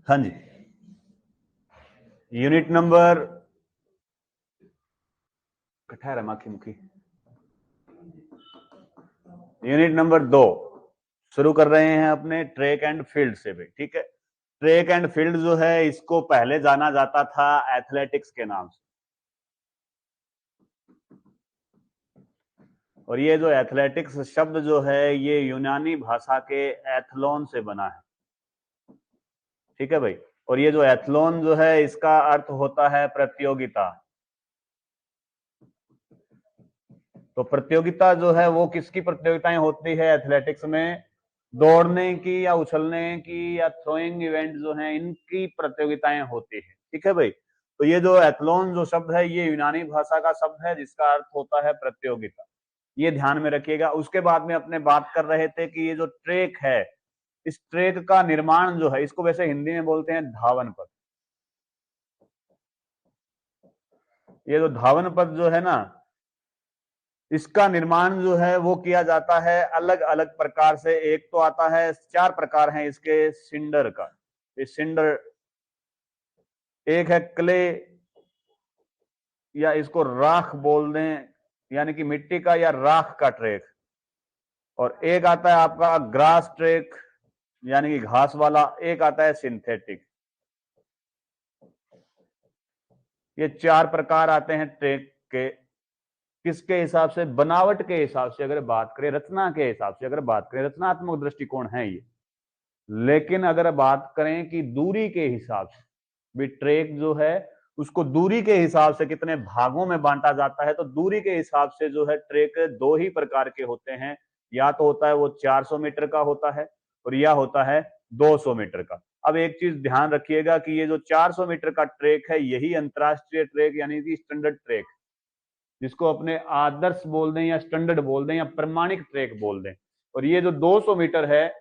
हाँ जी, unit number कठहर माखी मुखी, यूनिट नंबर 2 शुरू कर रहे हैं अपने ट्रैक एंड फील्ड से भी। ठीक है, ट्रैक एंड फील्ड जो है इसको पहले जाना जाता था एथलेटिक्स के नाम से, और ये जो एथलेटिक्स शब्द जो है ये यूनानी भाषा के एथलोन से बना है। ठीक है भाई, और ये जो एथलोन जो है इसका अर्थ होता है प्रतियोगिता। तो प्रतियोगिता जो है वो किसकी प्रतियोगिताएं होती है एथलेटिक्स में? दौड़ने की या उछलने की या थ्रोइंग इवेंट जो है इनकी प्रतियोगिताएं होती है। ठीक है भाई, तो ये जो एथलोन जो शब्द है ये यूनानी भाषा का शब्द है जिसका अर्थ होता है प्रतियोगिता, ये ध्यान में रखिएगा। उसके बाद में अपने बात कर रहे थे कि ये जो ट्रैक है, इस ट्रैक का निर्माण जो है इसको वैसे हिंदी में बोलते हैं धावन पथ। ये जो धावन पथ जो है ना, इसका निर्माण जो है वो किया जाता है अलग अलग प्रकार से। एक तो आता है, 4 प्रकार हैं इसके सिंडर का। ये सिंडर, एक है क्ले या इसको राख बोल दें, यानी कि मिट्टी का या राख का ट्रैक, और एक आता है आपका ग्रास ट्रैक यानी कि घास वाला, एक आता है सिंथेटिक। ये 4 प्रकार आते हैं ट्रैक के। किसके हिसाब से? बनावट के हिसाब से अगर बात करें, रचना के हिसाब से अगर बात करें, रचनात्मक दृष्टिकोण है ये। लेकिन अगर बात करें कि दूरी के हिसाब से भी, ट्रैक जो है उसको दूरी के हिसाब से कितने भागों में बांटा जाता है, तो दूरी के हिसाब से जो है ट्रैक 2 ही प्रकार के होते हैं। या तो होता है वो 400 मीटर का होता है, और या होता है 200 मीटर का। अब एक चीज ध्यान रखिएगा कि ये जो 400 मीटर का ट्रैक है यही अंतरराष्ट्रीय ट्रैक यानी कि स्टैंडर्ड ट्रैक, जिसको अपने आदर्श बोल दें या स्टैंडर्ड बोल दें या प्रमाणिक ट्रैक बोल दें। और ये जो 200 मीटर है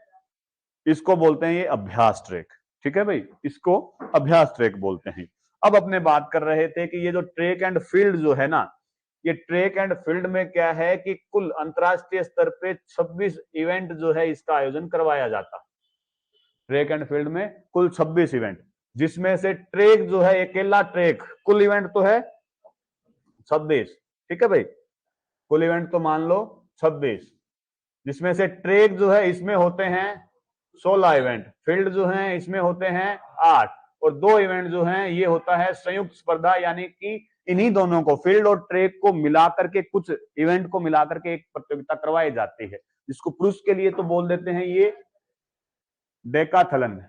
इसको बोलते हैं ये अभ्यास ट्रैक। ठीक है भाई, इसको अभ्यास ट्रैक बोलते हैं। अब अपने बात कर रहे थे कि ये जो ट्रैक एंड फील्ड जो है ना, ये ट्रैक एंड फील्ड में क्या है कि कुल अंतरराष्ट्रीय स्तर पे 26 इवेंट जो है इसका आयोजन करवाया जाता है। ट्रैक एंड फील्ड में कुल 26 इवेंट, जिसमें से ट्रैक जो है अकेला ट्रैक, कुल इवेंट तो है 26। ठीक है भाई, कुल इवेंट तो मान लो 26, जिसमें से ट्रैक जो है इसमें होते हैं 16 इवेंट, फील्ड जो है इसमें होते हैं 8, और 2 इवेंट जो हैं ये होता है संयुक्त स्पर्धा, यानी कि इन्हीं दोनों को, फील्ड और ट्रैक को मिलाकर के, कुछ इवेंट को मिलाकर के एक प्रतियोगिता करवाई जाती है, जिसको पुरुष के लिए तो बोल देते हैं ये डेकाथलन।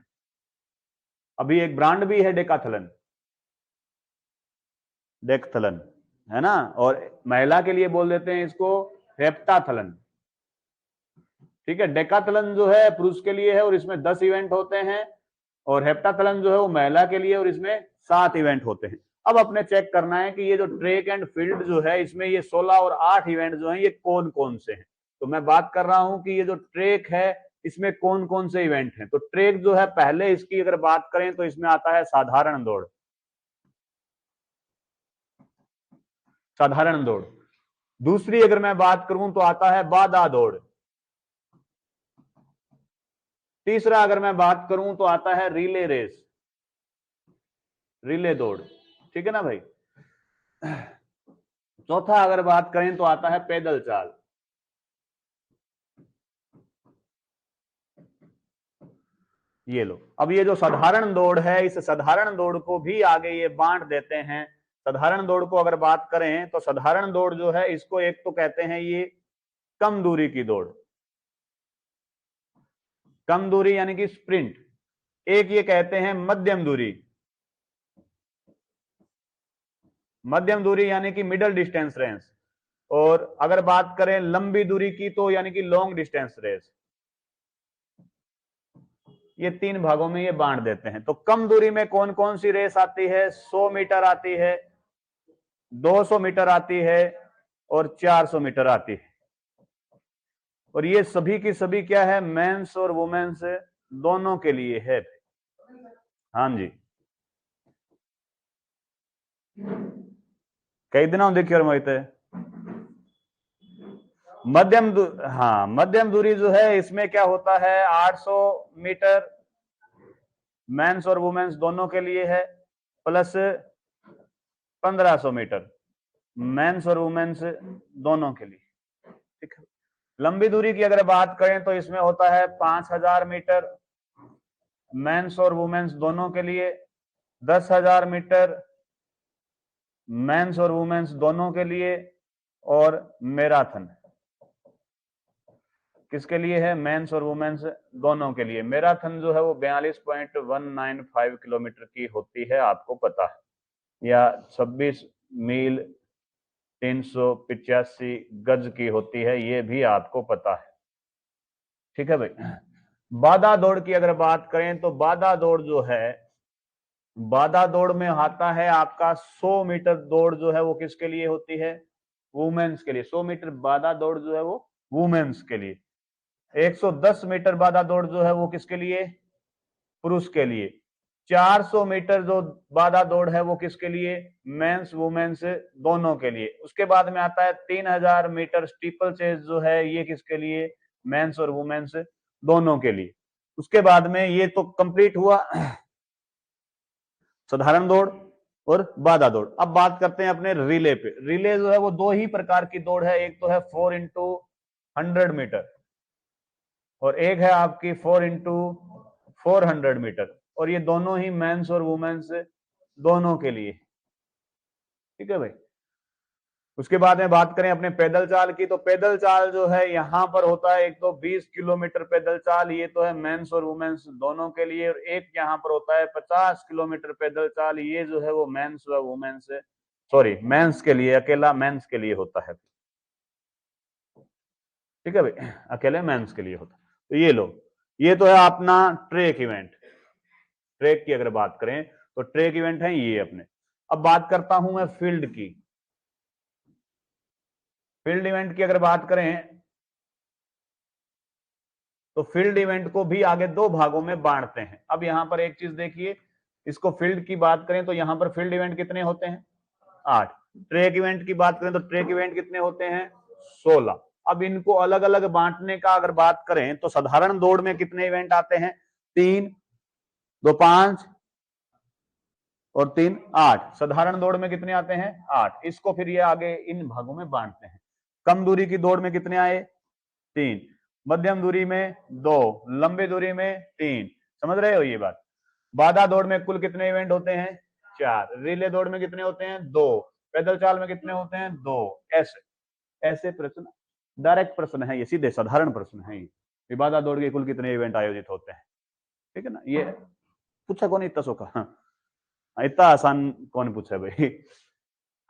अभी एक ब्रांड भी है डेकाथलन, डेकथलन है ना, और महिला के लिए बोल देते हैं इसको हेप्टाथलन। ठीक है, डेकाथलन जो है पुरुष के लिए है और इसमें 10 इवेंट होते हैं, और हेप्टाथलन जो है वो महिला के लिए और इसमें 7 इवेंट होते हैं। अब अपने चेक करना है कि ये जो ट्रैक एंड फील्ड जो है इसमें ये 16 और 8 इवेंट जो है ये कौन कौन से हैं। तो मैं बात कर रहा हूं कि ये जो ट्रैक है इसमें कौन कौन से इवेंट हैं। तो ट्रैक जो है पहले इसकी अगर बात करें तो इसमें आता है साधारण दौड़, साधारण दौड़। दूसरी अगर मैं बात करूं तो आता है बाधा दौड़। तीसरा अगर मैं बात करूं तो आता है रिले रेस, रिले दौड़। ठीक है ना भाई। चौथा अगर बात करें तो आता है पैदल चाल। ये लो, अब ये जो साधारण दौड़ है इस साधारण दौड़ को भी आगे ये बांट देते हैं। साधारण दौड़ को अगर बात करें तो साधारण दौड़ जो है इसको एक तो कहते हैं ये कम दूरी की दौड़, कम दूरी यानी कि स्प्रिंट। एक ये कहते हैं मध्यम दूरी, मध्यम दूरी यानी कि मिडिल डिस्टेंस रेस। और अगर बात करें लंबी दूरी की तो यानी कि लॉन्ग डिस्टेंस रेस। ये 3 भागों में ये बांट देते हैं। तो कम दूरी में कौन कौन सी रेस आती है? 100 मीटर आती है, 200 मीटर आती है और 400 मीटर आती है। और ये सभी की सभी क्या है? मेंस और वुमेन्स दोनों के लिए है। हाँ जी, कई दिनों देखिए और मोहित मध्यम हाँ, मध्यम दूरी जो है इसमें क्या होता है? 800 मीटर मेंस और वुमेन्स दोनों के लिए है, प्लस 1500 मीटर मेंस और वुमेन्स दोनों के लिए। ठीक है। लंबी दूरी की अगर बात करें तो इसमें होता है 5000 मीटर मेंस और वुमेन्स दोनों के लिए, 10,000 मीटर मेंस और वुमेन्स दोनों के लिए, और मैराथन किसके लिए है? मेंस और वुमेन्स दोनों के लिए। मैराथन जो है वो 42.195 किलोमीटर की होती है, आपको पता है, या 26 मील 385 गज की होती है, ये भी आपको पता है। ठीक है भाई। बाधा दौड़ की अगर बात करें तो बाधा दौड़ जो है, बाधा दौड़ में आता है आपका 100 मीटर दौड़ जो है वो किसके लिए होती है? वुमेन्स के लिए। 100 मीटर बाधा दौड़ जो है वो वुमेन्स के लिए। 110 मीटर बाधा दौड़ जो है वो किसके लिए? पुरुष के लिए। 400 मीटर जो बाधा दौड़ है वो किसके लिए? मेंस वुमेन्स दोनों के लिए। उसके बाद में आता है 3000 मीटर स्टीपल चेज जो है, ये किसके लिए? मेंस और वुमेन्स दोनों के लिए। उसके बाद में ये तो कंप्लीट हुआ साधारण दौड़ और बाधा दौड़। अब बात करते हैं अपने रिले पे। रिले जो है वो दो ही प्रकार की दौड़ है, एक तो है 4 इंटू 100 मीटर और एक है आपकी 4 इंटू 400 मीटर, और ये दोनों ही मेंस और वुमेन्स दोनों के लिए। ठीक है भाई। उसके बाद में बात करें अपने पैदल चाल की, तो पैदल चाल जो है यहां पर होता है एक तो 20 किलोमीटर पैदल चाल, ये तो है मेंस और वुमेन्स दोनों के लिए, और एक यहाँ पर होता है 50 किलोमीटर पैदल चाल, ये जो है वो मेंस व वुमेन्स, सॉरी मेंस के लिए, अकेला मेंस के लिए होता है। ठीक है भाई, अकेले मेंस के लिए होता है। तो ये लो, ये तो है अपना ट्रैक इवेंट। ट्रैक की अगर बात करें तो ट्रैक इवेंट है ये अपने। अब बात करता हूं मैं फील्ड की। फील्ड इवेंट की अगर बात करें तो फील्ड इवेंट को भी आगे दो भागों में बांटते हैं। अब यहां पर एक चीज देखिए, इसको फील्ड की बात करें तो यहां पर फील्ड इवेंट कितने होते हैं? 8। ट्रैक इवेंट की बात करें तो ट्रैक इवेंट कितने होते हैं? 16। अब इनको अलग अलग बांटने का अगर बात करें तो साधारण दौड़ में कितने इवेंट आते हैं? 3, 2, 5 और 3, 8। साधारण दौड़ में कितने आते हैं? 8। इसको फिर ये आगे इन भागों में बांटते हैं। कम दूरी की दौड़ में कितने आए? 3। मध्यम दूरी में 2, लंबी दूरी में 3। समझ रहे हो ये बात? बाधा दौड़ में कुल कितने इवेंट होते हैं? 4। रिले दौड़ में कितने होते हैं? 2। पैदल चाल में कितने होते हैं? 2। ऐसे ऐसे प्रश्न, डायरेक्ट प्रश्न है ये, सीधे साधारण प्रश्न है ये। बाधा दौड़ के कुल कितने इवेंट आयोजित होते हैं? ठीक है ना, ये पूछा कौन इतना सौखा? इतना आसान कौन पूछा भाई?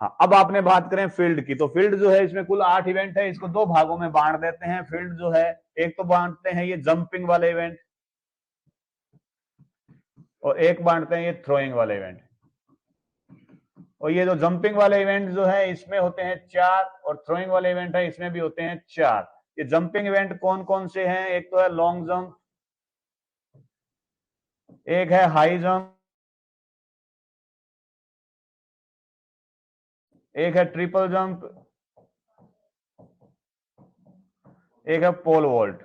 हाँ, अब आपने बात करें फील्ड की, तो फील्ड जो है इसमें कुल 8 इवेंट है, इसको दो भागों में बांट देते हैं। फील्ड जो है एक तो बांटते हैं ये जंपिंग वाले इवेंट, और एक बांटते हैं ये थ्रोइंग वाले इवेंट। और ये जो जंपिंग वाले इवेंट जो है इसमें होते हैं 4, और थ्रोइंग वाले इवेंट है इसमें भी होते हैं 4। ये जंपिंग इवेंट कौन कौन से हैं? एक तो है लॉन्ग जंप, एक है हाई जंप, एक है ट्रिपल जंप, एक है पोल वॉल्ट।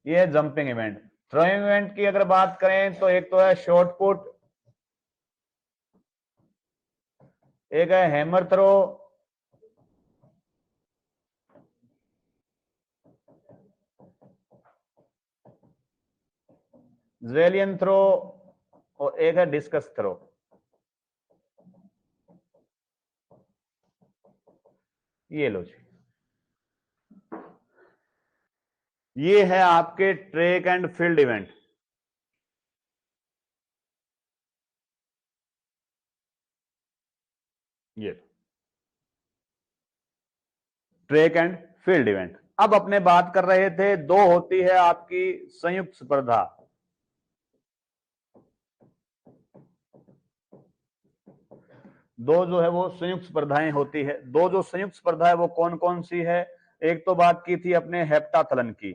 ये है जंपिंग इवेंट। थ्रोइंग इवेंट की अगर बात करें तो एक तो है शॉर्ट पुट, एक है हैमर थ्रो, जेलियन थ्रो, और एक है डिस्कस थ्रो। ये लो जी, ये है आपके ट्रैक एंड फील्ड इवेंट। ये ट्रैक एंड फील्ड इवेंट। अब अपने बात कर रहे थे, दो होती है आपकी संयुक्त स्पर्धा। दो जो है वो संयुक्त स्पर्धाएं होती है। दो जो संयुक्त स्पर्धा है वो कौन कौन सी है? एक तो बात की थी अपने हेप्टाथलन की।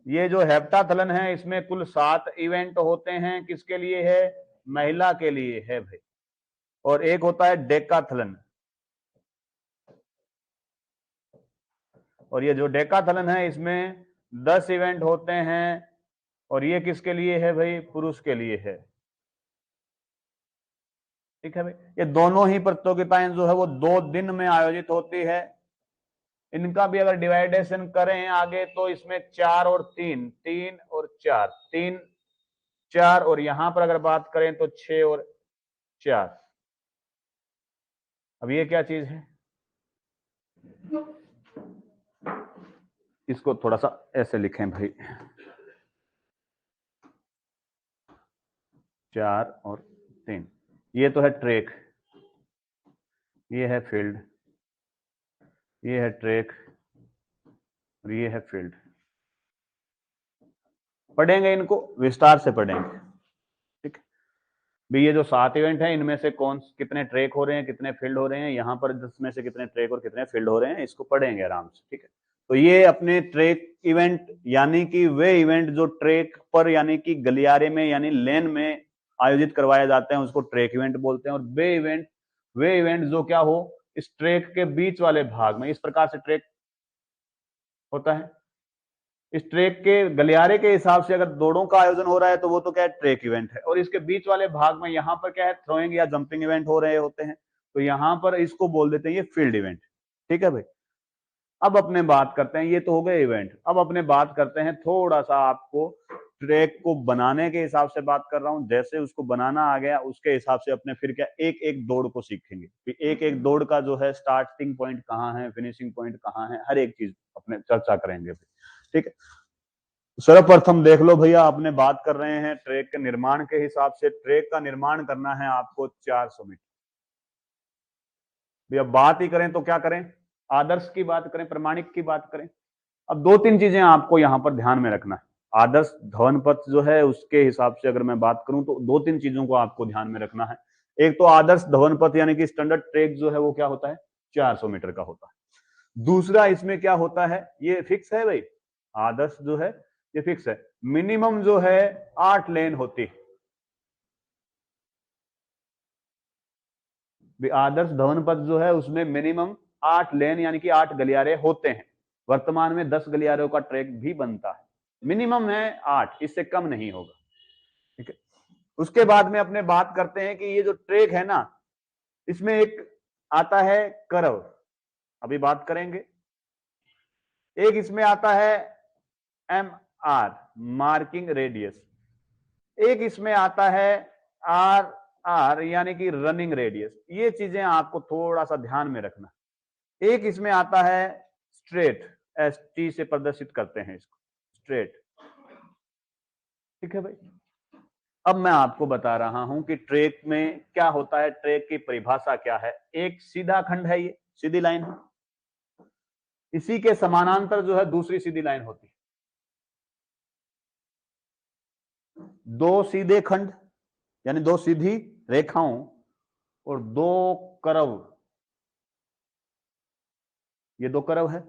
ये जो हेप्टाथलन है इसमें कुल 7 इवेंट होते हैं। किसके लिए है? महिला के लिए है भाई। और एक होता है डेकाथलन, और ये जो डेकाथलन है इसमें 10 इवेंट होते हैं, और ये किसके लिए है भाई? पुरुष के लिए है। ठीक है भाई, ये दोनों ही प्रतियोगिताएं जो है वो 2 दिन में आयोजित होती है। इनका भी अगर डिवाइडेशन करें आगे तो इसमें 4 और 3, 3 और 4, 3 4, और यहां पर अगर बात करें तो 6 और 4। अब ये क्या चीज है? इसको थोड़ा सा ऐसे लिखें भाई, 4 और 3। ये तो है ट्रैक, ये है फील्ड, ये है ट्रैक और ये है फील्ड। पढ़ेंगे, इनको विस्तार से पढ़ेंगे। ठीक है भाई, ये जो 7 इवेंट हैं इनमें से कौन कितने ट्रैक हो रहे हैं, कितने फील्ड हो रहे हैं, यहाँ पर 10 में से कितने ट्रैक और कितने फील्ड हो रहे हैं, इसको पढ़ेंगे आराम से। ठीक है, तो ये अपने ट्रैक इवेंट यानी कि वे इवेंट जो ट्रैक पर यानी कि गलियारे में यानी लेन में आयोजित करवाए जाते हैं उसको ट्रैक इवेंट बोलते हैं। और वे इवेंट जो क्या हो, इस ट्रैक के बीच वाले भाग में, इस प्रकार से ट्रैक होता है। इस ट्रैक के गलियारे के हिसाब से अगर दौड़ों का आयोजन हो रहा है तो वो तो क्या है? ट्रैक इवेंट है। और इसके बीच वाले भाग में यहाँ पर क्या है? थ्रोइंग या जंपिंग इवेंट हो रहे होते हैं, तो यहाँ पर इसको बोल देते हैं ये फील्ड इवेंट। ठीक है भाई, अब अपने बात करते हैं, ये तो हो गए इवेंट। अब अपने बात करते हैं थोड़ा सा, आपको ट्रैक को बनाने के हिसाब से बात कर रहा हूं। जैसे उसको बनाना आ गया उसके हिसाब से अपने फिर क्या एक एक दौड़ को सीखेंगे। एक एक दौड़ का जो है स्टार्टिंग पॉइंट कहाँ है, फिनिशिंग पॉइंट कहाँ है, हर एक चीज अपने चर्चा करेंगे। ठीक है, सर्वप्रथम देख लो भैया, आपने बात कर रहे हैं ट्रैक के निर्माण के हिसाब से। ट्रैक का निर्माण करना है आपको 400 मीटर। भैया बात ही करें तो क्या करें? आदर्श की बात करें, प्रमाणिक की बात करें। अब 2-3 चीजें आपको यहां पर ध्यान में रखना है। आदर्श धवन पथ जो है उसके हिसाब से अगर मैं बात करूं तो 2-3 चीजों को आपको ध्यान में रखना है। एक तो आदर्श धवन पथ यानी कि स्टैंडर्ड ट्रैक जो है वो क्या होता है? 400 मीटर का होता है। दूसरा, इसमें क्या होता है? ये फिक्स है भाई, आदर्श जो है ये फिक्स है। मिनिमम जो है 8 लेन होती है। आदर्श धवन पथ जो है उसमें मिनिमम 8 लेन यानी कि 8 गलियारे होते हैं। वर्तमान में 10 गलियारों का ट्रैक भी बनता है। मिनिमम है 8, इससे कम नहीं होगा। ठीक है, उसके बाद में अपने बात करते हैं कि ये जो ट्रैक है ना, इसमें एक आता है कर्व, अभी बात करेंगे। एक इसमें आता है MR, मार्किंग रेडियस। एक इसमें आता है RR यानी कि रनिंग रेडियस। ये चीजें आपको थोड़ा सा ध्यान में रखना। एक इसमें आता है स्ट्रेट, ST से प्रदर्शित करते हैं इसको, स्ट्रेट। ठीक है भाई, अब मैं आपको बता रहा हूं कि ट्रैक में क्या होता है, ट्रैक की परिभाषा क्या है। एक सीधा खंड है, ये सीधी लाइन है, इसी के समानांतर जो है दूसरी सीधी लाइन होती है। 2 सीधे खंड यानी 2 सीधी रेखाओं और 2 कर्व, ये 2 कर्व है,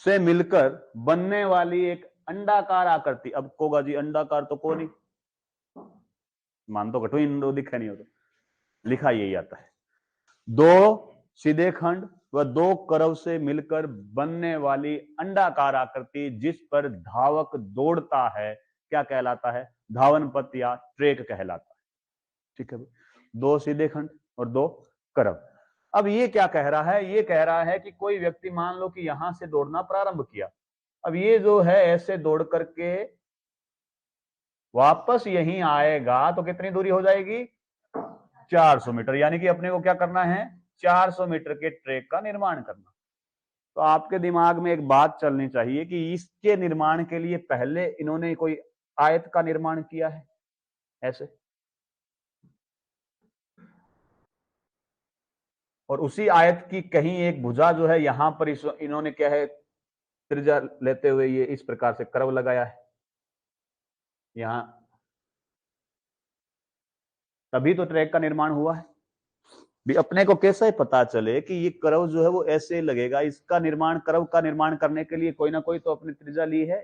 से मिलकर बनने वाली एक अंडाकार आकृति। अब कोगा जी अंडाकार तो को नहीं मान, तो घटो इन दो दिखा नहीं हो, तो लिखा यही आता है। 2 सीधे खंड व 2 कर्व से मिलकर बनने वाली अंडाकार आकृति जिस पर धावक दौड़ता है क्या कहलाता है? धावन पथ या ट्रैक कहलाता है। ठीक है, 2 सीधे खंड और 2 कर्व। अब ये क्या कह रहा है? ये कह रहा है कि कोई व्यक्ति मान लो कि यहां से दौड़ना प्रारंभ किया। अब ये जो है ऐसे दौड़ करके वापस यहीं आएगा तो कितनी दूरी हो जाएगी? 400 मीटर। यानी कि अपने को क्या करना है? 400 मीटर के ट्रैक का निर्माण करना। तो आपके दिमाग में एक बात चलनी चाहिए कि इसके निर्माण के लिए पहले इन्होंने कोई आयत का निर्माण किया है ऐसे, और उसी आयत की कहीं एक भुजा जो है यहां पर इन्होंने क्या है, त्रिज्या लेते हुए ये इस प्रकार से कर्व लगाया है यहां, तभी तो ट्रैक का निर्माण हुआ है। भी अपने को कैसे पता चले कि ये कर्व जो है वो ऐसे लगेगा? इसका निर्माण, कर्व का निर्माण करने के लिए कोई ना कोई तो अपनी त्रिज्या ली है।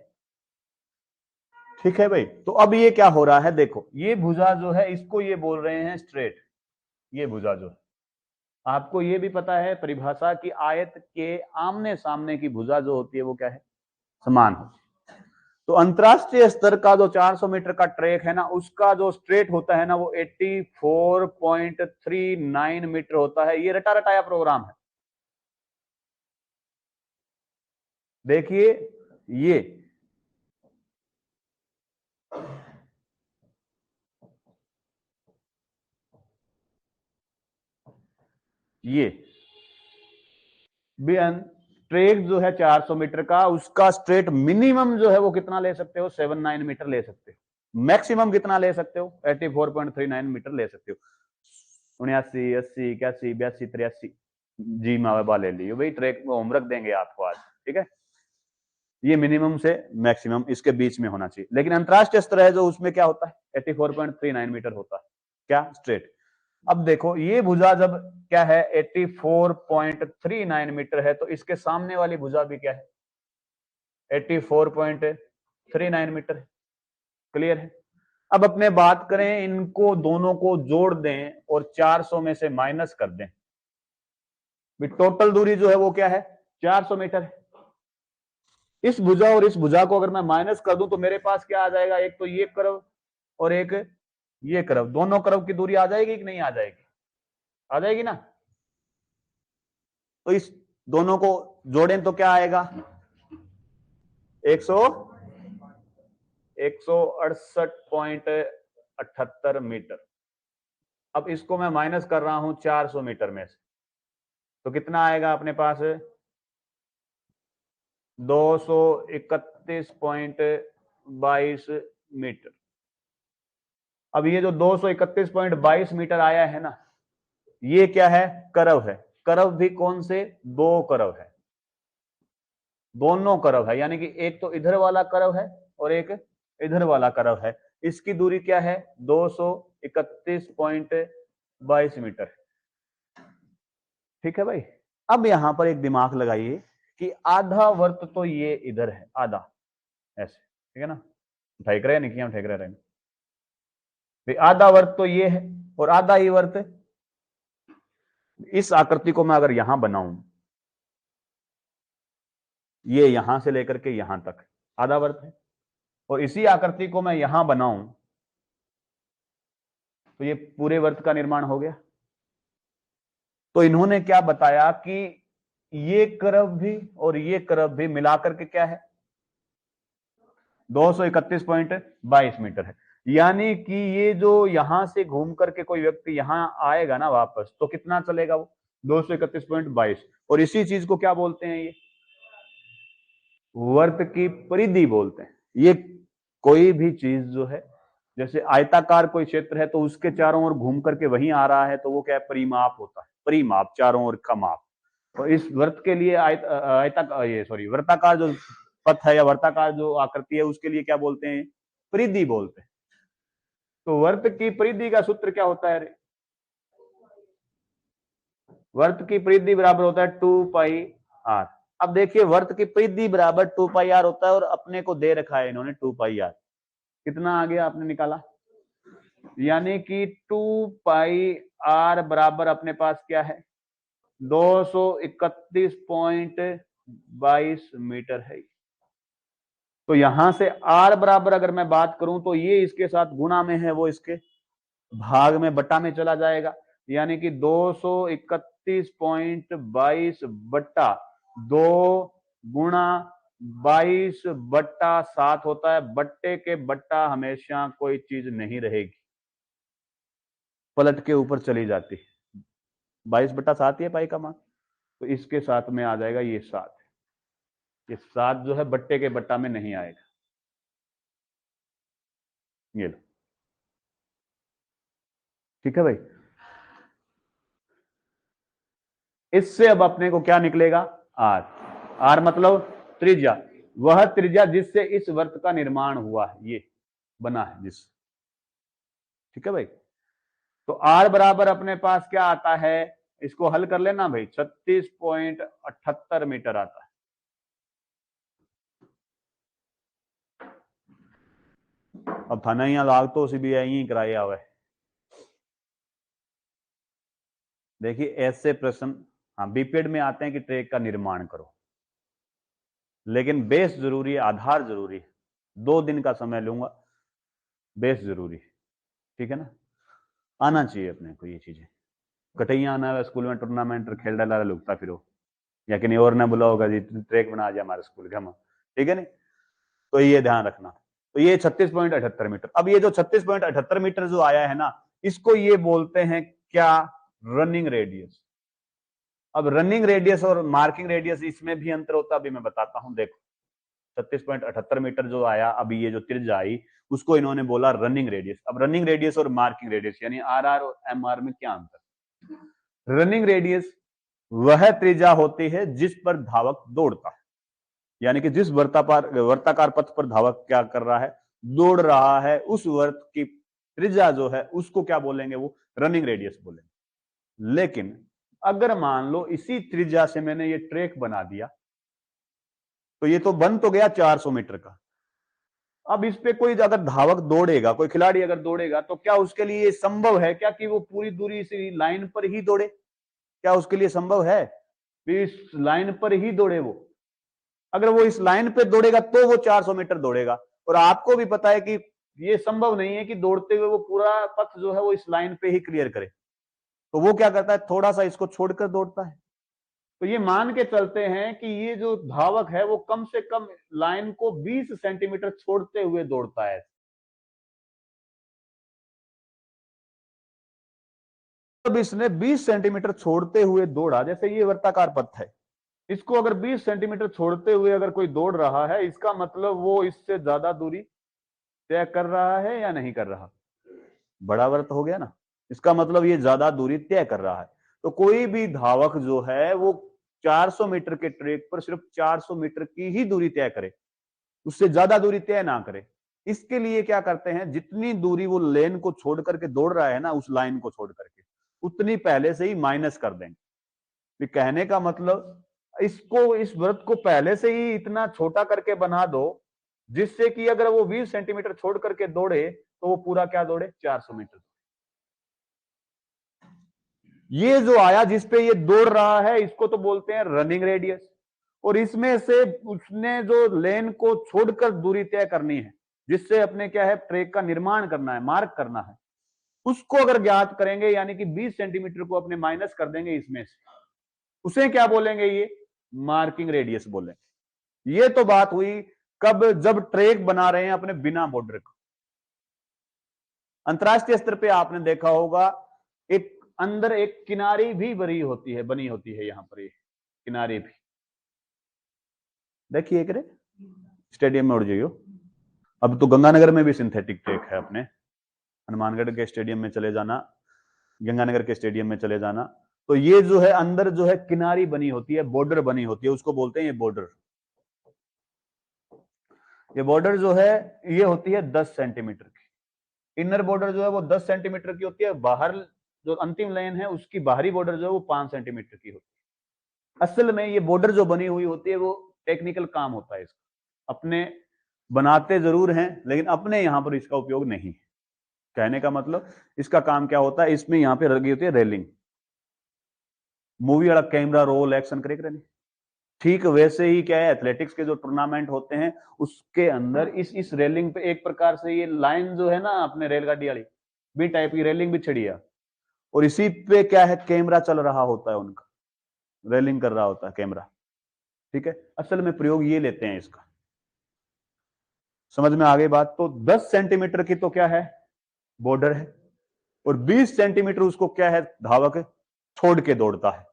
ठीक है भाई, तो अब ये क्या हो रहा है, देखो ये भुजा जो है इसको ये बोल रहे हैं स्ट्रेट, ये भुजा जो है आपको ये भी पता है परिभाषा की आयत के आमने सामने की भुजा जो होती है वो क्या है, समान होती है। तो अंतरराष्ट्रीय स्तर का जो 400 मीटर का ट्रैक है ना, उसका जो स्ट्रेट होता है ना वो 84.39 मीटर होता है। ये रटा रटाया प्रोग्राम है। देखिए ये ट्रैक जो है 400 मीटर का, उसका स्ट्रेट मिनिमम जो है वो कितना ले सकते हो, 79 मीटर ले सकते हो। मैक्सिमम कितना ले सकते हो, 84.39 मीटर ले सकते हो। 79, 80, 81, 82, 83 जी मावा ले लियो भाई, ट्रैक में होमवर्क देंगे आपको आज, ठीक है। ये मिनिमम से मैक्सिमम इसके बीच में होना चाहिए। लेकिन अंतरराष्ट्रीय स्तर है जो, उसमें क्या होता है, 84.39 मीटर होता है, क्या, स्ट्रेट। अब देखो ये भुजा जब क्या है 84.39 मीटर है, तो इसके सामने वाली भुजा भी क्या है, 84.39 मीटर है। क्लियर है। अब अपने बात करें, इनको दोनों को जोड़ दें और 400 में से माइनस कर दें, टोटल दूरी जो है वो क्या है, 400 मीटर है। इस भुजा और इस भुजा को अगर मैं माइनस कर दूं तो मेरे पास क्या आ जाएगा, एक तो ये कर्व और एक ये कर्व, दोनों कर्व की दूरी आ जाएगी कि नहीं आ जाएगी, आ जाएगी ना। तो इस दोनों को जोड़ें तो क्या आएगा, 168.78 मीटर। अब इसको मैं माइनस कर रहा हूं 400 मीटर में से, तो कितना आएगा अपने पास, 231.22 मीटर। अब ये जो 231.22 मीटर आया है ना, ये क्या है, कर्व है। कर्व भी कौन से, दो कर्व है, दोनों कर्व है, यानी कि एक तो इधर वाला कर्व है और एक इधर वाला कर्व है। इसकी दूरी क्या है, 231.22 मीटर। ठीक है भाई। अब यहां पर एक दिमाग लगाइए कि आधा वर्त तो ये इधर है, आधा ऐसे, ठीक है ना, ठेक रहे नहीं कि हम ठेक रहे रहेंगे। आधा वर्त तो ये है और आधा ही वर्त, इस आकृति को मैं अगर यहां बनाऊं, ये यहां से लेकर के यहां तक आधा वर्त है, और इसी आकृति को मैं यहां बनाऊं तो ये पूरे वर्त का निर्माण हो गया। तो इन्होंने क्या बताया कि ये कर्व भी और ये कर्व भी मिलाकर के क्या है, 231.22 मीटर है। यानी कि ये जो यहां से घूम करके कोई व्यक्ति यहां आएगा ना वापस, तो कितना चलेगा वो, 231.22। और इसी चीज को क्या बोलते हैं, ये वर्त की परिधि बोलते हैं। ये कोई भी चीज जो है, जैसे आयताकार कोई क्षेत्र है तो उसके चारों ओर घूम करके वहीं आ रहा है, तो वो क्या है, परिमाप होता है, परिमाप, चारों ओर का माप। तो इस वर्त के लिए वर्ताकार जो पथ है या वर्ताकार जो आकृति है, उसके लिए क्या बोलते हैं, परिधि बोलते हैं। तो वर्त की परिधि का सूत्र क्या होता है, वर्त की परिधि बराबर होता है 2πr। अब देखिए वर्त की परिधि बराबर 2πr होता है, और अपने को दे रखा है इन्होंने 2πr, कितना आ गया आपने निकाला, यानी कि 2πr बराबर अपने पास क्या है, 231.22 मीटर है। तो यहां से r बराबर अगर मैं बात करूं तो ये इसके साथ गुणा में है, वो इसके भाग में बटा में चला जाएगा, यानी कि 231.22 बट्टा 2 गुणा 22/7 होता है। बट्टे के बट्टा हमेशा कोई चीज नहीं रहेगी, पलट के ऊपर चली जाती है। 22/7 ही है पाई का मान, तो इसके साथ में आ जाएगा ये 7। ये 7 जो है बट्टे के बट्टा में नहीं आएगा, ये लो, ठीक है भाई। इससे अब अपने को क्या निकलेगा, आर। आर मतलब त्रिज्या, वह त्रिज्या जिससे इस वर्त का निर्माण हुआ है, ये बना है जिस, ठीक है भाई। तो आर बराबर अपने पास क्या आता है, इसको हल कर लेना भाई, 36.78 मीटर आता है। अब थाना यहाँ लाग तो उसी भी यही कराया हुआ है, देखिए ऐसे प्रश्न हाँ बीपीएड में आते हैं कि ट्रैक का निर्माण करो, लेकिन बेस जरूरी है, आधार जरूरी है। 2 दिन का समय लूंगा, बेस जरूरी है, ठीक है ना। आना चाहिए अपने को ये चीजें। कटैया आना है स्कूल में टूर्नामेंट खेल डाला लुकता फिरो, या कि नहीं और ना बुला होगा जी ट्रैक बना दिया हमारे स्कूल का, ठीक है नहीं। तो ये ध्यान रखना। तो ये 36.78 मीटर। अब ये जो 36.78 मीटर जो आया है ना, इसको ये बोलते हैं क्या, रनिंग रेडियस। अब रनिंग रेडियस और मार्किंग रेडियस इसमें भी अंतर होता है, अभी मैं बताता हूं। देखो 36.78 मीटर जो आया, अभी ये जो त्रिज्या आई उसको इन्होंने बोला रनिंग रेडियस। अब रनिंग रेडियस और मार्किंग रेडियस यानी आरआर और एमआर में क्या अंतर। रनिंग रेडियस वह त्रिज्या होती है जिस पर धावक दौड़ता है, यानी कि जिस वर्ताकार पथ पर धावक क्या कर रहा है, दौड़ रहा है, उस वर्त की त्रिज्या जो है उसको क्या बोलेंगे, वो रनिंग रेडियस बोलेंगे। लेकिन अगर मान लो इसी त्रिज्या से मैंने ये ट्रैक बना दिया, तो ये तो बन तो गया 400 मीटर का। अब इस पे कोई अगर धावक दौड़ेगा, कोई खिलाड़ी अगर दौड़ेगा, तो क्या उसके लिए संभव है क्या कि वो पूरी दूरी इसी लाइन पर ही दौड़े? क्या उसके लिए संभव है कि इस लाइन पर ही दौड़े वो? अगर वो इस लाइन पे दौड़ेगा तो वो 400 मीटर दौड़ेगा, और आपको भी पता है कि ये संभव नहीं है कि दौड़ते हुए वो पूरा पथ जो है वो इस लाइन पे ही क्लियर करे। तो वो क्या करता है, थोड़ा सा इसको छोड़कर दौड़ता है। तो ये मान के चलते हैं कि ये जो धावक है वो कम से कम लाइन को 20 सेंटीमीटर छोड़ते हुए दौड़ता है। अब इसने 20 सेंटीमीटर छोड़ते हुए दौड़ा, जैसे ये वर्ताकार पथ है, इसको अगर 20 सेंटीमीटर छोड़ते हुए अगर कोई दौड़ रहा है, इसका मतलब वो इससे ज्यादा दूरी तय कर रहा है या नहीं कर रहा? बड़ा वर्त हो गया ना, इसका मतलब ये ज्यादा दूरी तय कर रहा है। तो कोई भी धावक जो है वो 400 मीटर के ट्रैक पर सिर्फ 400 मीटर की ही दूरी तय करे, उससे ज्यादा दूरी तय ना करे। इसके लिए क्या करते हैं, जितनी दूरी वो लेन को छोड़ करके दौड़ रहा है ना, उस लाइन को छोड़ करके उतनी पहले से ही माइनस कर देंगे। कहने का मतलब इसको, इस व्रत को पहले से ही इतना छोटा करके बना दो जिससे कि अगर वो 20 सेंटीमीटर छोड़ करके दौड़े तो वो पूरा क्या दौड़े, 400 मीटर। ये जो आया जिसपे ये दौड़ रहा है इसको तो बोलते हैं रनिंग रेडियस। और इसमें से उसने जो लेन को छोड़कर दूरी तय करनी है, जिससे अपने क्या है ट्रैक का निर्माण करना है, मार्क करना है, उसको अगर ज्ञात करेंगे यानी कि 20 सेंटीमीटर को अपने माइनस कर देंगे इसमें से, उसे क्या बोलेंगे, ये मार्किंग रेडियस बोलेंगे। ये तो बात हुई कब, जब ट्रैक बना रहे हैं अपने बिना बॉर्डर का। अंतरराष्ट्रीय स्तर पे आपने देखा होगा एक अंदर एक किनारी भी बनी होती है यहां पर, ये किनारी भी देखिए करे स्टेडियम में उड़ जाइयो। अब तो गंगानगर में भी सिंथेटिक ट्रैक है, अपने हनुमानगढ़ के स्टेडियम में चले जाना, गंगानगर के स्टेडियम में चले जाना, तो ये जो है अंदर जो है किनारी बनी होती है, बॉर्डर बनी होती है, उसको बोलते हैं ये बॉर्डर। ये बॉर्डर जो है ये होती है 10 सेंटीमीटर की। इनर बॉर्डर जो है वो 10 सेंटीमीटर की होती है, बाहर जो अंतिम लाइन है उसकी बाहरी बॉर्डर जो है वो 5 सेंटीमीटर की होती है। असल में ये बॉर्डर जो बनी हुई होती है वो टेक्निकल काम होता है इसका, अपने बनाते जरूर हैं लेकिन अपने यहां पर इसका उपयोग नहीं है। कहने का मतलब इसका काम क्या होता है, इसमें यहां पे लगी होती है रेलिंग, मूवी वाला कैमरा रोल एक्शन करे करे नहीं, ठीक वैसे ही क्या है एथलेटिक्स के जो टूर्नामेंट होते हैं उसके अंदर इस रेलिंग पे एक प्रकार से ये लाइन जो है ना अपने रेलगाड़ी वाली भी टाइप की रेलिंग भी छड़ी है, और इसी पे क्या है कैमरा चल रहा होता है, उनका रेलिंग कर रहा होता है कैमरा, ठीक है। असल में प्रयोग ये लेते हैं इसका, समझ में आ गई बात। तो 10 सेंटीमीटर की तो क्या है बॉर्डर है, और 20 सेंटीमीटर उसको क्या है धावक छोड़ के दौड़ता है,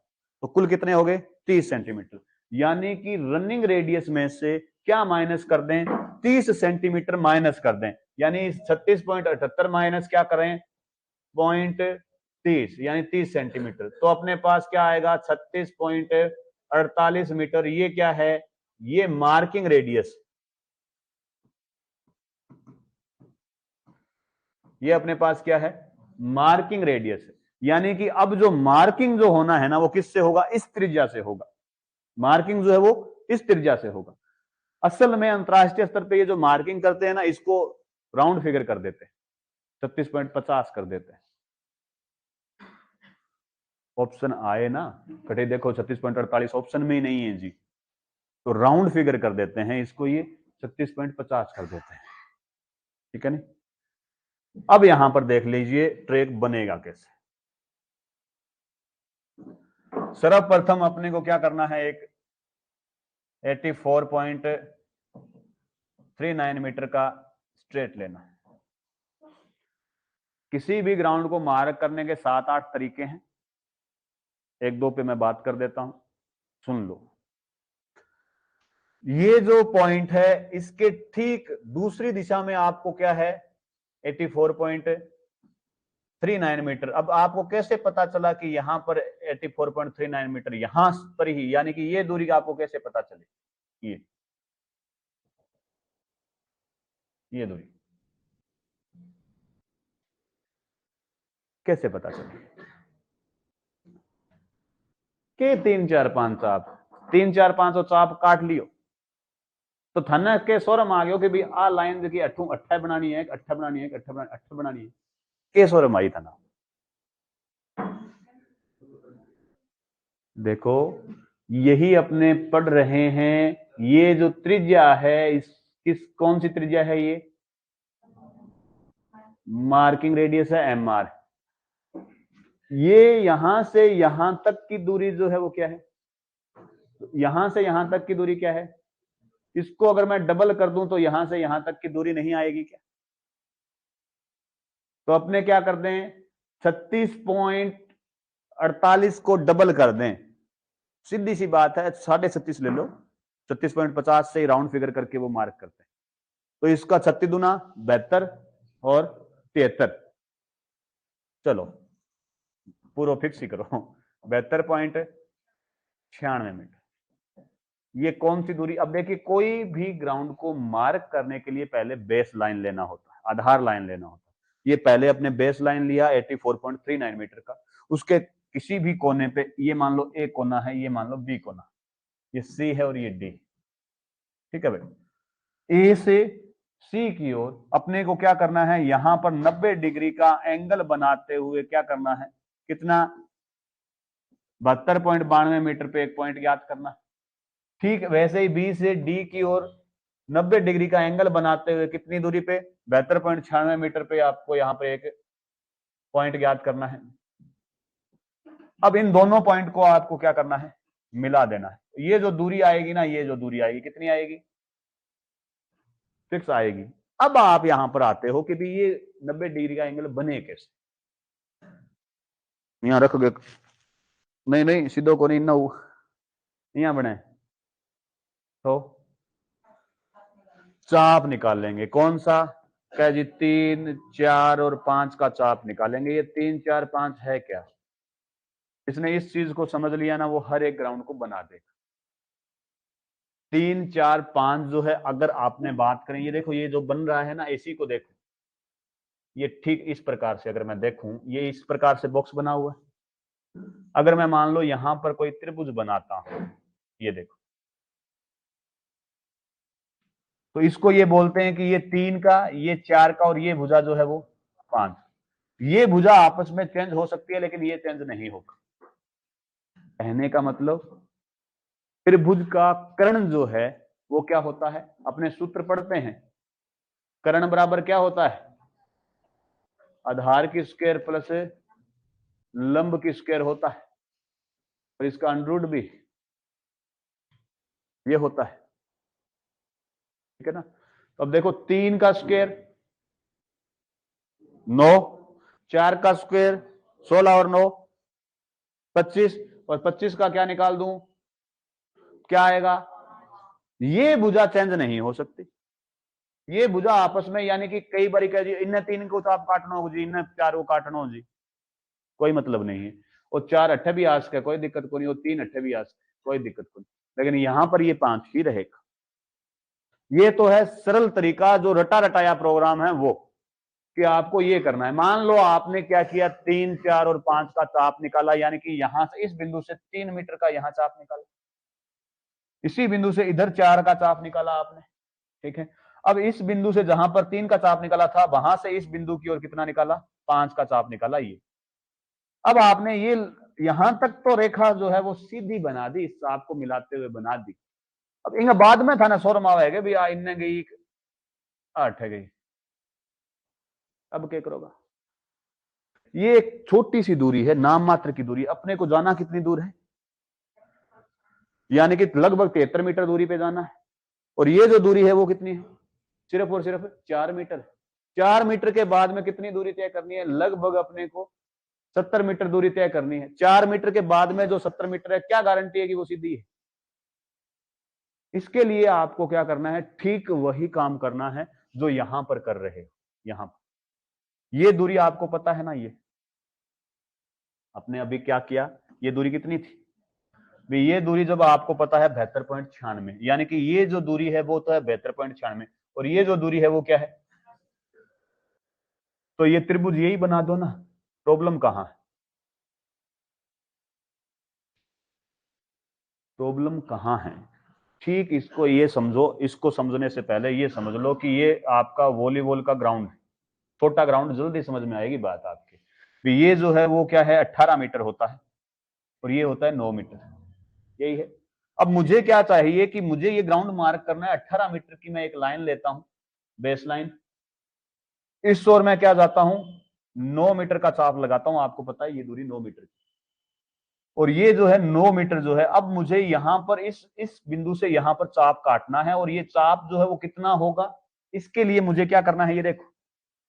तो कुल कितने हो गए 30 सेंटीमीटर। यानी कि रनिंग रेडियस में से क्या माइनस कर दें, 30 सेंटीमीटर माइनस कर दें, यानी 36.78 माइनस क्या करें 0.30 यानी 30 सेंटीमीटर, तो अपने पास क्या आएगा 36.48 मीटर। ये क्या है, ये मार्किंग रेडियस, ये अपने पास क्या है मार्किंग रेडियस है। यानी कि अब जो मार्किंग जो होना है ना वो किससे होगा, इस त्रिज्या से होगा। मार्किंग जो है वो इस त्रिज्या से होगा। असल में अंतरराष्ट्रीय स्तर पे ये जो मार्किंग करते हैं ना इसको राउंड फिगर कर देते हैं, 36.50 कर देते हैं। ऑप्शन आए ना कटे, देखो 36.48 ऑप्शन में ही नहीं है जी, तो राउंड फिगर कर देते हैं इसको, ये 36.50 कर देते हैं, ठीक है नहीं। अब यहां पर देख लीजिए ट्रैक बनेगा कैसे। सर्वप्रथम अपने को क्या करना है, एक 84.39 मीटर का स्ट्रेट लेना है। किसी भी ग्राउंड को मार्क करने के 7-8 तरीके हैं, एक दो पे मैं बात कर देता हूं, सुन लो। ये जो पॉइंट है इसके ठीक दूसरी दिशा में आपको क्या है 84.39 मीटर। अब आपको कैसे पता चला कि यहां पर 84.39 मीटर यहां पर ही, यानी कि ये दूरी आपको कैसे पता चले, ये दूरी कैसे पता चले कि 3 4 5 चाप 3 4 5 चाप काट लियो तो थाने के सोरम आ गयो कि भाई आ लाइन देखिए अठू अट्ठा बनानी है, अट्ठा बनानी है, अट्ठा बनानी है, के सोरम आई था ना। देखो यही अपने पढ़ रहे हैं, ये जो त्रिज्या है इस किस कौन सी त्रिज्या है, ये मार्किंग रेडियस है एम आर। ये यहां से यहां तक की दूरी जो है वो क्या है, यहां से यहां तक की दूरी क्या है, इसको अगर मैं डबल कर दूं तो यहां से यहां तक की दूरी नहीं आएगी क्या। तो अपने क्या कर दें 36.48 को डबल कर दें, सीधी सी बात है 36.5 ले लो, 36.50 से राउंड फिगर करके वो मार्क करते हैं। तो इसका 36 दूना 72 और 73, चलो पूरा फिक्स ही करो 72.96 मीटर। ये कौन सी दूरी, अब देखिए कोई भी ग्राउंड को मार्क करने के लिए पहले बेस लाइन लेना होता है, आधार लाइन लेना होता है। ये पहले अपने बेस लाइन लिया 84.39 मीटर का, उसके किसी भी कोने पे, ये मान लो ए कोना है, ये मान लो बी कोना, ये सी है और ये डी, ठीक है भाई। ए से सी की ओर अपने को क्या करना है, यहां पर 90 डिग्री का एंगल बनाते हुए क्या करना है, कितना 72.92 मीटर पे एक पॉइंट याद करना। ठीक वैसे ही बी से डी की ओर 90 डिग्री का एंगल बनाते हुए कितनी दूरी पे 72.96 मीटर पे आपको यहां पे एक पॉइंट याद करना है। अब इन दोनों पॉइंट को आपको क्या करना है, मिला देना है। ये जो दूरी आएगी ना, ये जो दूरी आएगी कितनी आएगी, फिक्स आएगी। अब आप यहां पर आते हो कि भी ये 90 डिग्री का एंगल बने कैसे, यहां रखोगे, नहीं नहीं सीधो को नहीं ना, यहां बने तो चाप निकाल लेंगे, कौन सा, क्या जी 3 4 और 5 का चाप निकालेंगे। ये 3 4 5 है क्या, इसने इस चीज को समझ लिया ना, वो हर एक ग्राउंड को बना देगा। 3 4 5 जो है, अगर आपने बात करें, ये देखो ये जो बन रहा है ना, इसी को देखो, ये ठीक इस प्रकार से अगर मैं देखूं, ये इस प्रकार से बॉक्स बना हुआ है। अगर मैं मान लो यहां पर कोई त्रिभुज बनाता हूं, ये देखो, तो इसको ये बोलते हैं कि ये 3 का, ये 4 का और ये भुजा जो है वो 5। ये भुजा आपस में चेंज हो सकती है लेकिन ये चेंज नहीं होगा। कहने का मतलब त्रिभुज का कर्ण जो है वो क्या होता है, अपने सूत्र पढ़ते हैं, कर्ण बराबर क्या होता है, आधार की स्क्वायर प्लस लंब की स्क्वायर होता है, और इसका अंडररूट भी ये होता है, ठीक है ना। तो अब देखो 3 का स्क्वायर 9, 4 का स्क्वायर 16 और 9 25, और 25 का क्या निकाल दूं, क्या आएगा, ये भुजा चेंज नहीं हो सकती। ये भुजा आपस में, यानी कि कई बार कह जी इन 3 को तो आप काटना हो जी, इन 4 को काटना हो जी, कोई मतलब नहीं है। और 4 अट्ठे भी आ सके कोई दिक्कत को नहीं, और 3 अट्ठे भी आ सके कोई दिक्कत को नहीं, लेकिन यहां पर ये 5 ही रहेगा। ये तो है सरल तरीका, जो रटा रटाया प्रोग्राम है वो, कि आपको ये करना है। मान लो आपने क्या किया, 3 4 और 5 का चाप निकाला, यानी कि यहां से इस बिंदु से 3 मीटर का यहां चाप निकाला, इसी बिंदु से इधर 4 का चाप निकाला आपने, ठीक है। अब इस बिंदु से जहां पर 3 का चाप निकाला था, वहां से इस बिंदु की ओर कितना निकाला, 5 का चाप निकाला। ये अब आपने ये यहां तक तो रेखा जो है वो सीधी बना दी, इस चाप को मिलाते हुए बना दी। अब इनका बाद में था ना सोरमावा है भी इनने गई 8 है गई, अब क्या करोगा। ये एक छोटी सी दूरी है, नाम मात्र की दूरी। अपने को जाना कितनी दूर है, यानी कि लगभग 73 मीटर दूरी पे जाना है। और ये जो दूरी है वो कितनी है, सिर्फ और सिर्फ 4 मीटर। 4 मीटर के बाद में कितनी दूरी तय करनी है, लगभग अपने को 70 मीटर दूरी तय करनी है। 4 मीटर के बाद में जो 70 मीटर है, क्या गारंटी है कि वो सीधी है। इसके लिए आपको क्या करना है, ठीक वही काम करना है जो यहां पर कर रहे हो। यहां पर ये दूरी आपको पता है ना, ये आपने अभी क्या किया, ये दूरी कितनी थी, ये दूरी जब आपको पता है 72.96, यानी कि ये जो दूरी है वो तो है 72.96, और ये जो दूरी है वो क्या है, तो ये त्रिभुज यही बना दो ना। प्रॉब्लम कहां है, प्रॉब्लम कहां है। ठीक इसको ये समझो, इसको समझने से पहले ये समझ लो कि ये आपका वॉलीबॉल का ग्राउंड है। छोटा ग्राउंड, जल्दी समझ में आएगी बात आपकी। ये जो है वो क्या है, 18 मीटर होता है, और ये होता है 9 मीटर, यही है। अब मुझे क्या चाहिए कि मुझे ये ग्राउंड मार्क करना है, 18 मीटर की मैं एक लाइन लेता हूं, बेस लाइन। इस ओर मैं क्या जाता हूं, 9 मीटर का चाप लगाता हूं। आपको पता है ये दूरी 9 मीटर की, और ये जो है 9 मीटर जो है, अब मुझे यहां पर इस बिंदु से यहां पर चाप काटना है, और ये चाप जो है वो कितना होगा, इसके लिए मुझे क्या करना है, ये देखो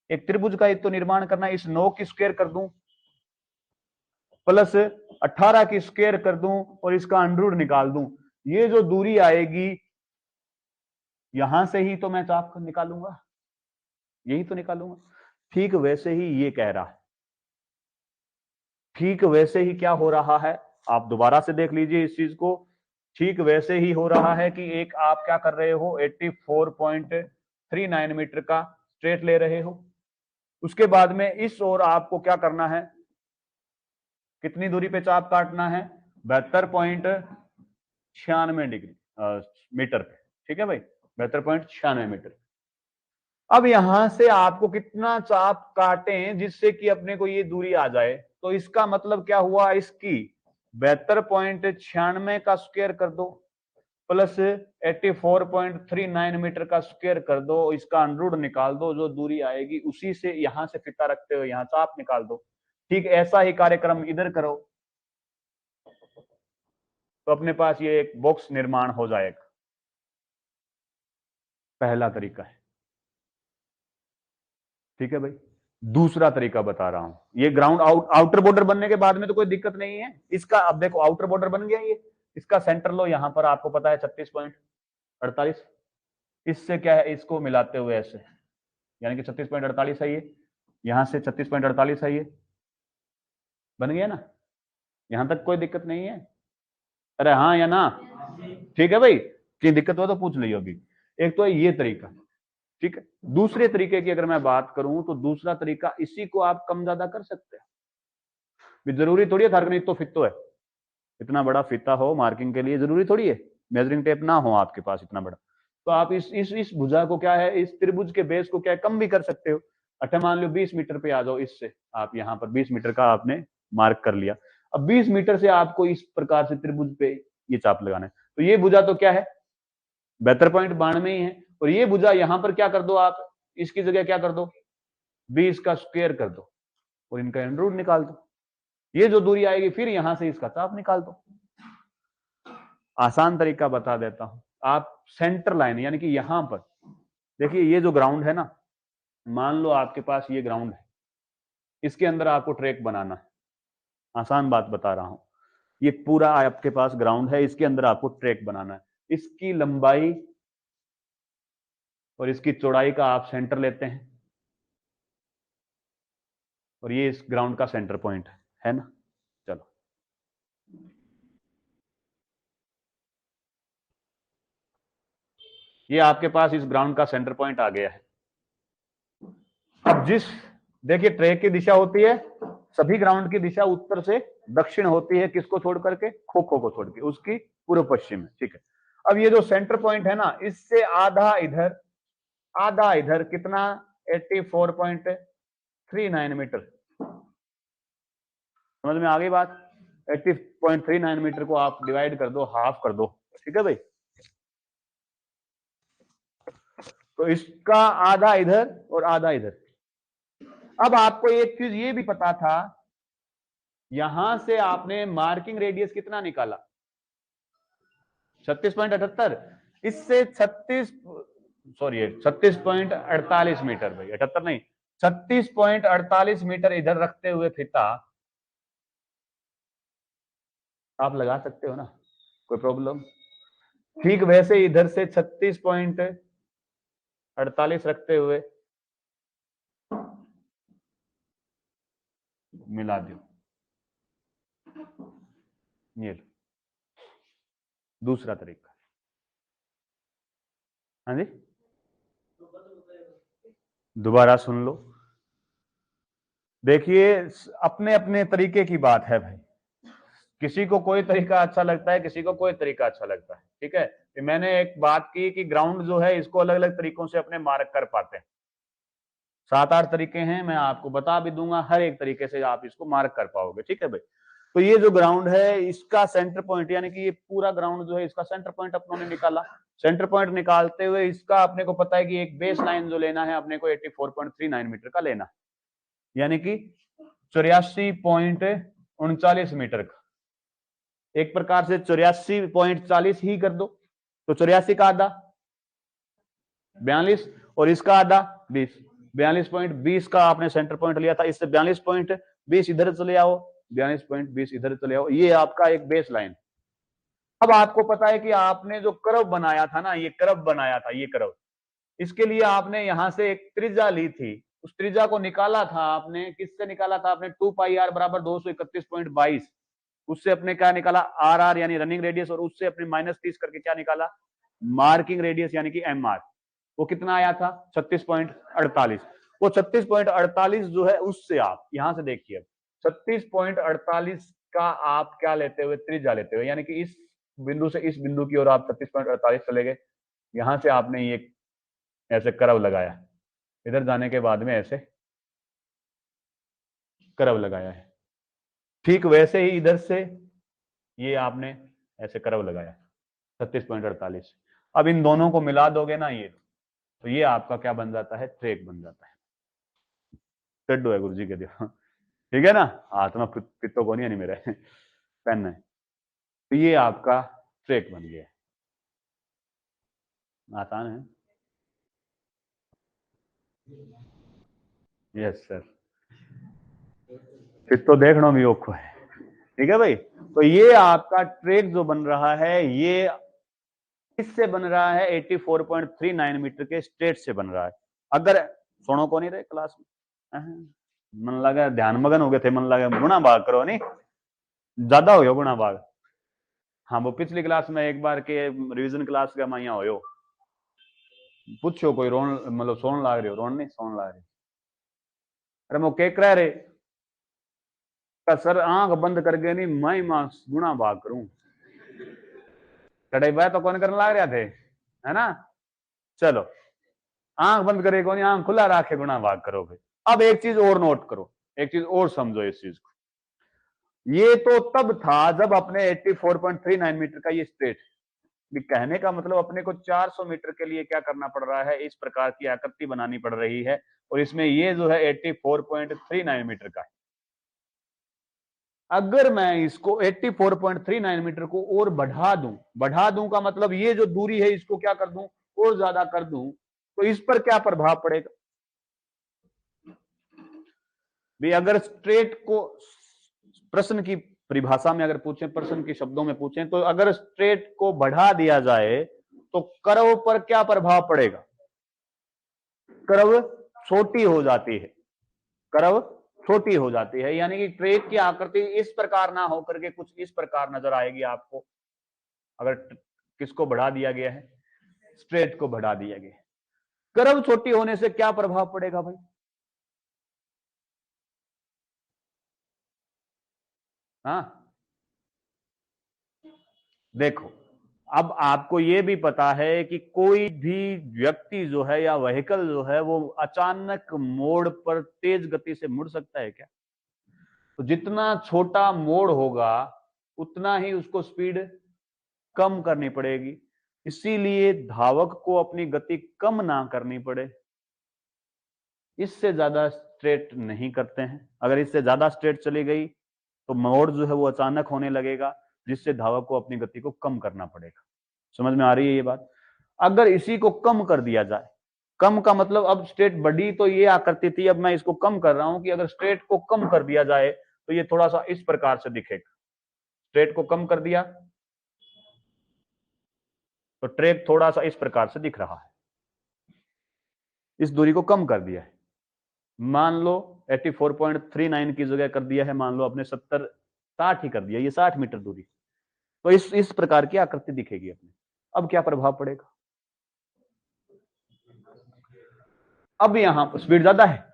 एक त्रिभुज का एक तो निर्माण करना है। इस 9 की स्क्वायर कर दूं प्लस 18 की स्क्वायर कर दूं और इसका अंडर निकाल दूं, ये जो दूरी आएगी यहां से ही तो मैं चाप निकालूंगा, यही तो निकालूंगा। ठीक वैसे ही ये कह रहा है, ठीक वैसे ही क्या हो रहा है, आप दोबारा से देख लीजिए इस चीज को। ठीक वैसे ही हो रहा है कि एक आप क्या कर रहे हो, 84.39 मीटर का स्ट्रेट ले रहे हो। उसके बाद में इस ओर आपको क्या करना है, कितनी दूरी पे चाप काटना है, 72.96 डिग्री मीटर पे, ठीक है भाई, 72.96 मीटर। अब यहां से आपको कितना चाप काटें जिससे कि अपने को ये दूरी आ जाए, तो इसका मतलब क्या हुआ, इसकी 72.96 का स्क्वायर कर दो प्लस 84.39 मीटर का स्क्वायर कर दो, इसका अंडर निकाल दो, जो दूरी आएगी उसी से यहां से फिता रखते हुए यहां चाप निकाल दो। ठीक ऐसा ही कार्यक्रम इधर करो, तो अपने पास ये एक बॉक्स निर्माण हो जाएगा। पहला तरीका है, ठीक है भाई। दूसरा तरीका बता रहा हूं, ये ग्राउंड आउटर बॉर्डर बनने के बाद में तो कोई दिक्कत नहीं है इसका। अब देखो आउटर बॉर्डर बन गया, ये इसका सेंटर लो, यहां पर आपको पता है 36.48, इससे क्या है, इसको मिलाते हुए ऐसे, यानी कि 36.48 है ये, यहां से 36.48 है ये, बन गया ना, यहां तक कोई दिक्कत नहीं है। अरे हाँ या ना, ठीक है भाई, की दिक्कत हो तो पूछ लियो अभी। एक तो है ये तरीका, ठीक है। दूसरे तरीके की अगर मैं बात करूं तो दूसरा तरीका, इसी को आप कम ज्यादा कर सकते हैं, जरूरी थोड़ी है थार्गनिक तो फितो है, इतना बड़ा फीता हो मार्किंग के लिए, जरूरी थोड़ी है मेजरिंग टेप ना हो आपके पास इतना बड़ा। तो आप इस भुजा को क्या है, इस त्रिभुज के बेस को क्या है, कम भी कर सकते हो। अच्छा मान लो 20 मीटर पे आ जाओ, इससे आप यहाँ पर 20 मीटर का आपने मार्क कर लिया। अब 20 मीटर से आपको इस प्रकार से त्रिभुज पे ये चाप लगाना है, तो ये भुजा तो क्या है 72.92 ही है, और ये भुजा यहां पर क्या कर दो आप, इसकी जगह क्या कर दो 20 का स्क्वायर कर दो, और इनका अंडर रूट निकाल दो, ये जो दूरी आएगी फिर यहां से इसका चाप निकाल दो। आसान तरीका बता देता हूं, आप सेंटर लाइन यानी कि यहां पर देखिए, ये जो ग्राउंड है ना, मान लो आपके पास ये ग्राउंड है, इसके अंदर आपको ट्रैक बनाना है। आसान बात बता रहा हूं, ये पूरा आपके पास ग्राउंड है, इसके अंदर आपको ट्रैक बनाना है। इसकी लंबाई और इसकी चौड़ाई का आप सेंटर लेते हैं, और ये इस ग्राउंड का सेंटर पॉइंट है ना। चलो, ये आपके पास इस ग्राउंड का सेंटर पॉइंट आ गया है। अब देखिए ट्रैक की दिशा होती है, सभी ग्राउंड की दिशा उत्तर से दक्षिण होती है, किसको छोड़ करके, खो खो को छोड़ के, उसकी पूर्व पश्चिम में, ठीक है। अब ये जो सेंटर पॉइंट है ना, इससे आधा इधर आधा इधर, कितना 84.39 मीटर, समझ में आ गई बात। 80.39 मीटर को आप डिवाइड कर दो, हाफ कर दो, ठीक है भाई। तो इसका आधा इधर और आधा इधर। अब आपको एक चीज ये भी पता था, यहां से आपने मार्किंग रेडियस कितना निकाला, 36.78। इससे 36.48 मीटर भाई, 78 नहीं, 36.48 मीटर इधर रखते हुए थीटा आप लगा सकते हो ना, कोई प्रॉब्लम। ठीक वैसे इधर से 36.48 रखते हुए मिला दो, ये दूसरा तरीका। हाँ जी, दोबारा सुन लो। देखिए, अपने अपने तरीके की बात है भाई, किसी को कोई तरीका अच्छा लगता है, किसी को कोई तरीका अच्छा लगता है, ठीक है। तो मैंने एक बात की कि ग्राउंड जो है इसको अलग अलग तरीकों से अपने मार्क कर पाते हैं, 7-8 तरीके हैं, मैं आपको बता भी दूंगा, हर एक तरीके से आप इसको मार्क कर पाओगे, ठीक है भाई। तो ये जो ग्राउंड है इसका सेंटर पॉइंट, यानी कि ये पूरा ग्राउंड जो है इसका सेंटर पॉइंट अपनों ने निकाला। सेंटर पॉइंट निकालते हुए इसका अपने को पता है कि एक बेस लाइन जो लेना है अपने को 84.39 मीटर का लेना, यानी कि 84.39 मीटर का। एक प्रकार से 84.40 ही कर दो, तो 84 का आधा 42 और इसका आधा 20, 42.20 का आपने सेंटर पॉइंट लिया था, इससे 42.20 इधर चले आओ, 42.20 इधर चले आओ, ये आपका एक बेस लाइन। अब आपको पता है कि आपने जो कर्व बनाया था ना, ये कर्व बनाया था, ये कर्व, इसके लिए आपने यहां से एक त्रिज्या ली थी, उस त्रिज्या को निकाला था आपने, किससे निकाला था आपने, 2 पाई आर बराबर 231.22, उससे अपने क्या निकाला, आर आर यानी रनिंग रेडियस, और उससे अपने -30 करके क्या निकाला, मार्किंग रेडियस यानी कि एम आर। वो कितना आया था, 36.48। वो 36.48 जो है उससे आप यहां से देखिए 36.48 का आप क्या लेते हुए, त्रिज्या लेते हुए, यानी कि इस बिंदु से इस बिंदु की ओर आप 36.48 चले गए, यहां से आपने ये ऐसे कर्व लगाया, इधर जाने के बाद में ऐसे कर्व लगाया है, ठीक वैसे ही इधर से ये आपने ऐसे कर्व लगाया 36.48। अब इन दोनों को मिला दोगे ना ये, तो ये आपका क्या बन जाता है, ट्रैक बन जाता है। है गुरु जी के दिया, ठीक है ना, हाथ में पित्तो को नहीं मेरे पेन है, तो ये आपका ट्रैक बन गया, आसान है। यस सर, पित्तो देखना भी औखो है, ठीक है भाई। तो ये आपका ट्रैक जो बन रहा है ये किससे बन रहा है, 84.39 मीटर के स्ट्रेट से बन रहा है। अगर सुनो को नहीं रहे क्लास में, मन लगा ध्यान मगन हो गए थे, मन लगा गुणा भाग करो, नहीं ज्यादा हो गया गुणा भाग। हाँ, वो पिछली क्लास में एक बार के रिवीजन क्लास का मैं हो, पूछो कोई रोन मतलब सोन लाग रहे हो, रोन नहीं सोन लाग रहे, अरे मैं केक रह रे सर, आंख बंद करके नहीं मैं मां गुणा भाग करूं, कड़ाई तो कौन करने लाग रहा थे, है ना। चलो, आंख बंद करे कौन, आंख खुला रखे गुणा भाग करो भाई। अब एक चीज और नोट करो, एक चीज और समझो इस चीज को, ये तो तब था जब अपने 84.39 मीटर का ये स्ट्रेट, कहने का मतलब अपने को 400 मीटर के लिए क्या करना पड़ रहा है, इस प्रकार की आकृति बनानी पड़ रही है, और इसमें ये जो है 84.39 मीटर का है। अगर मैं इसको 84.39 मीटर को और बढ़ा दूं का मतलब ये जो दूरी है इसको क्या कर दूं, और ज्यादा कर दूं, तो इस पर क्या प्रभाव पड़ेगा भी। अगर स्ट्रेट को प्रश्न की परिभाषा में अगर पूछें, प्रश्न के शब्दों में पूछें, तो अगर स्ट्रेट को बढ़ा दिया जाए तो कर्व पर क्या प्रभाव पड़ेगा, कर्व छोटी हो जाती है, कर्व छोटी हो जाती है, यानी कि ट्रैक की आकृति इस प्रकार ना होकर के कुछ इस प्रकार नजर आएगी आपको, अगर किसको बढ़ा दिया गया है, स्ट्रेट को बढ़ा दिया गया है। कर्व छोटी होने से क्या प्रभाव पड़ेगा भाई, हाँ देखो, अब आपको यह भी पता है कि कोई भी व्यक्ति जो है या व्हीकल जो है वो अचानक मोड़ पर तेज गति से मुड़ सकता है क्या, तो जितना छोटा मोड़ होगा उतना ही उसको स्पीड कम करनी पड़ेगी। इसीलिए धावक को अपनी गति कम ना करनी पड़े, इससे ज्यादा स्ट्रेट नहीं करते हैं। अगर इससे ज्यादा स्ट्रेट चली गई तो मोड़ जो है वो अचानक होने लगेगा, जिससे धावक को अपनी गति को कम करना पड़ेगा। समझ में आ रही है ये बात? अगर इसी को कम कर दिया जाए, कम का मतलब अब स्ट्रेट बढ़ी तो ये आकृति थी, अब मैं इसको कम कर रहा हूं कि अगर स्ट्रेट को कम कर दिया जाए तो ये थोड़ा सा इस प्रकार से दिखेगा। स्ट्रेट को कम कर दिया तो ट्रैक थोड़ा सा इस प्रकार से दिख रहा है। इस दूरी को कम कर दिया है, मान लो 84.39 की जगह कर दिया है, मान लो अपने 60 ही कर दिया, ये 60 मीटर दूरी, तो इस प्रकार की आकृति दिखेगी अपने। अब क्या प्रभाव पड़ेगा? अब यहां स्पीड ज्यादा है,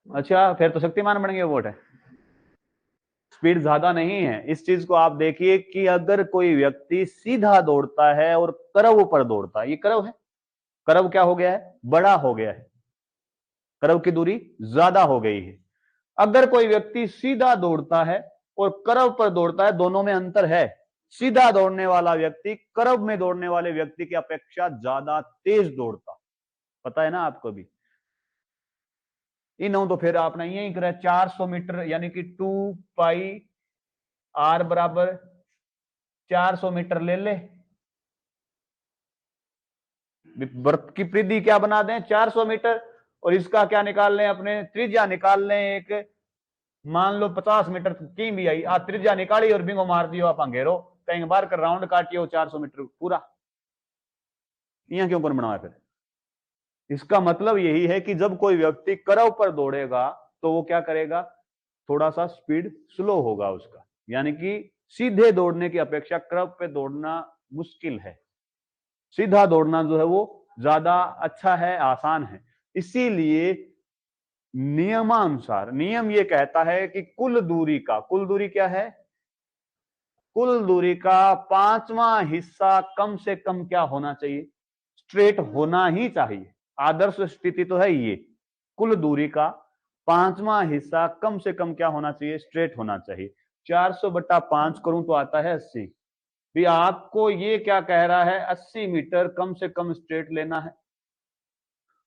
अच्छा फिर तो शक्तिमान बन गए वोट है। स्पीड ज्यादा नहीं है। इस चीज को आप देखिए कि अगर कोई व्यक्ति सीधा दौड़ता है और करव पर दौड़ता है, ये करव है, करव क्या हो गया है? बड़ा हो गया है, करव की दूरी ज्यादा हो गई है। अगर कोई व्यक्ति सीधा दौड़ता है और करव पर दौड़ता है, दोनों में अंतर है। सीधा दौड़ने वाला व्यक्ति करव में दौड़ने वाले व्यक्ति की अपेक्षा ज्यादा तेज दौड़ता, पता है ना आपको भी। इन तो फिर आपने यही करा 400 मीटर यानी कि 2 पाई आर बराबर 400 मीटर ले ले, वृत्त की परिधि क्या बना दें? 400 मीटर, और इसका क्या निकाल लें? अपने त्रिज्या निकाल लें एक, मान लो 50 मीटर की भी आई, आ त्रिज्या निकाली और बिंगो मार दियो आप अंगेरो, कई बार कर राउंड काटियो 400 मीटर पूरा, यहां क्यों कौन बनाया? फिर इसका मतलब यही है कि जब कोई व्यक्ति करव पर दौड़ेगा तो वो क्या करेगा? थोड़ा सा स्पीड स्लो होगा उसका, यानी कि सीधे दौड़ने की अपेक्षा करव पे दौड़ना मुश्किल है, सीधा दौड़ना जो है वो ज्यादा अच्छा है, आसान है। इसीलिए नियमानुसार नियम ये कहता है कि कुल दूरी क्या है? कुल दूरी का 5वां हिस्सा कम से कम क्या होना चाहिए? स्ट्रेट होना ही चाहिए। आदर्श स्थिति तो है ये, कुल दूरी का 5वां हिस्सा कम से कम क्या होना चाहिए? स्ट्रेट होना चाहिए। 400/5 करूं तो आता है 80। भी आपको ये क्या कह रहा है? 80 मीटर कम से कम स्ट्रेट लेना है,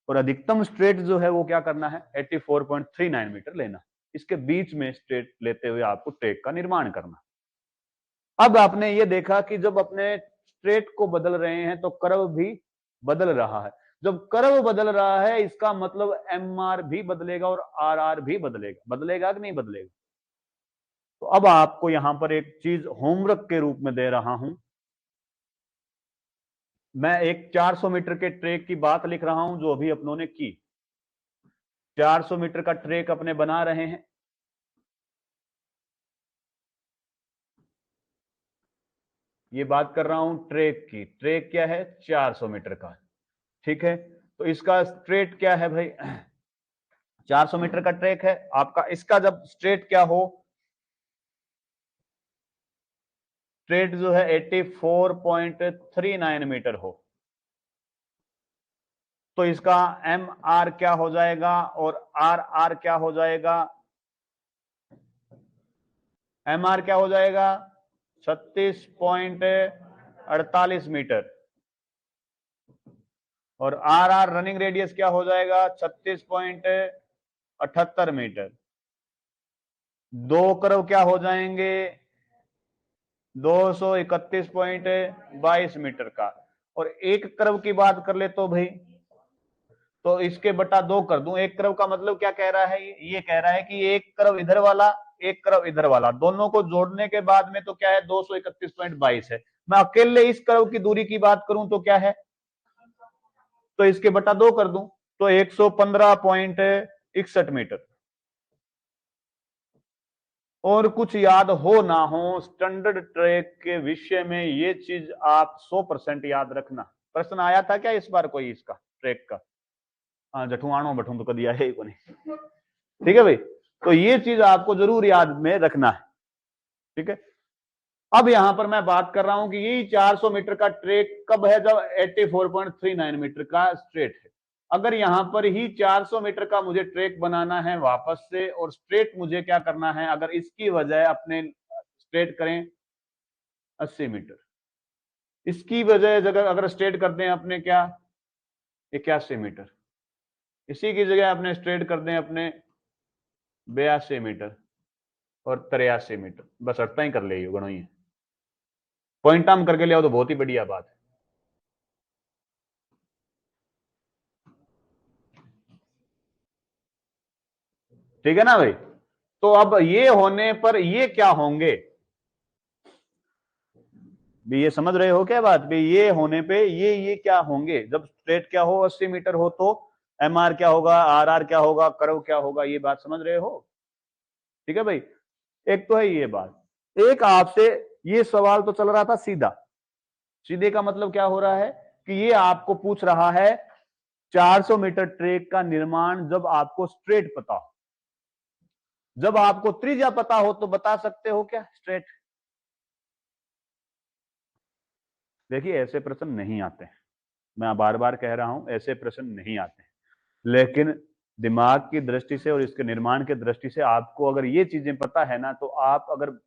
और अधिकतम स्ट्रेट जो है वो क्या करना है? 84.39 मीटर लेना। इसके बीच में स्ट्रेट लेते हुए आपको ट्रैक का निर्माण करना। अब आपने ये देखा कि जब अपने स्ट्रेट को बदल रहे हैं तो कर्व भी बदल रहा है। जब कर्व बदल रहा है इसका मतलब एमआर भी बदलेगा और आरआर भी बदलेगा। बदलेगा कि नहीं बदलेगा? तो अब आपको यहां पर एक चीज होमवर्क के रूप में दे रहा हूं। मैं एक 400 मीटर के ट्रैक की बात लिख रहा हूं जो अभी अपनों ने की। 400 मीटर का ट्रैक अपने बना रहे हैं। ये बात कर रहा हूं ट्रैक की। ट्रैक क्या है? 400 मीटर का, ठीक है। तो इसका स्ट्रेट क्या है भाई? 400 मीटर का ट्रैक है आपका। इसका जब स्ट्रेट क्या हो? स्ट्रेट जो है 84.39 मीटर हो, तो इसका एम आर क्या हो जाएगा और आर आर क्या हो जाएगा? एम आर क्या हो जाएगा? 36.48 मीटर, और आर आर रनिंग रेडियस क्या हो जाएगा? 36.78 मीटर। दो कर्व क्या हो जाएंगे? 231.22 मीटर का। और एक कर्व की बात कर ले तो भाई, तो इसके बटा 2 कर दूं। एक कर्व का मतलब क्या कह रहा है? ये कह रहा है कि एक कर्व इधर वाला, एक कर्व इधर वाला, दोनों को जोड़ने के बाद में तो क्या है? 231.22 है। मैं अकेले इस कर्व की दूरी की बात करूं तो क्या है? तो इसके बटा 2 कर दूं तो 115.61 मीटर। और कुछ याद हो ना हो, स्टैंडर्ड ट्रैक के विषय में ये चीज आप 100% याद रखना। प्रश्न आया था क्या इस बार कोई इसका ट्रैक का? हाँ, जठुआणो बठू तो कभी आए को नहीं, ठीक है भाई। तो ये चीज आपको जरूर याद में रखना है, ठीक है। अब यहां पर मैं बात कर रहा हूं कि यही 400 मीटर का ट्रैक कब है? जब 84.39 मीटर का स्ट्रेट है। अगर यहां पर ही 400 मीटर का मुझे ट्रैक बनाना है वापस से, और स्ट्रेट मुझे क्या करना है? अगर इसकी वजह अपने स्ट्रेट करें 80 मीटर। इसकी वजह अगर स्ट्रेट करते हैं अपने क्या 81 मीटर, इसी की जगह अपने स्ट्रेट कर दें अपने 82 मीटर और 83 मीटर, बस अट्टा ही कर ले गणो ही पॉइंट हम करके ले आओ तो बहुत ही बढ़िया बात है। ठीक है ना भाई। तो अब ये होने पर ये क्या होंगे, भी ये समझ रहे हो क्या बात, भी ये होने पे ये क्या होंगे, जब स्ट्रेट क्या हो 80 मीटर हो तो एम आर क्या होगा, आर आर क्या होगा, कर्व क्या होगा, ये बात समझ रहे हो। ठीक है भाई। एक तो है ये बात, एक आपसे ये सवाल तो चल रहा था सीधा, सीधे का मतलब क्या हो रहा है कि ये आपको पूछ रहा है 400 मीटर ट्रैक का निर्माण जब आपको स्ट्रेट पता हो, जब आपको त्रिज्या पता हो तो बता सकते हो क्या स्ट्रेट। देखिए ऐसे प्रश्न नहीं आते हैं, मैं बार बार कह रहा हूं ऐसे प्रश्न नहीं आते हैं, लेकिन दिमाग की दृष्टि से और इसके निर्माण की दृष्टि से आपको अगर ये चीजें पता है ना, तो आप अगर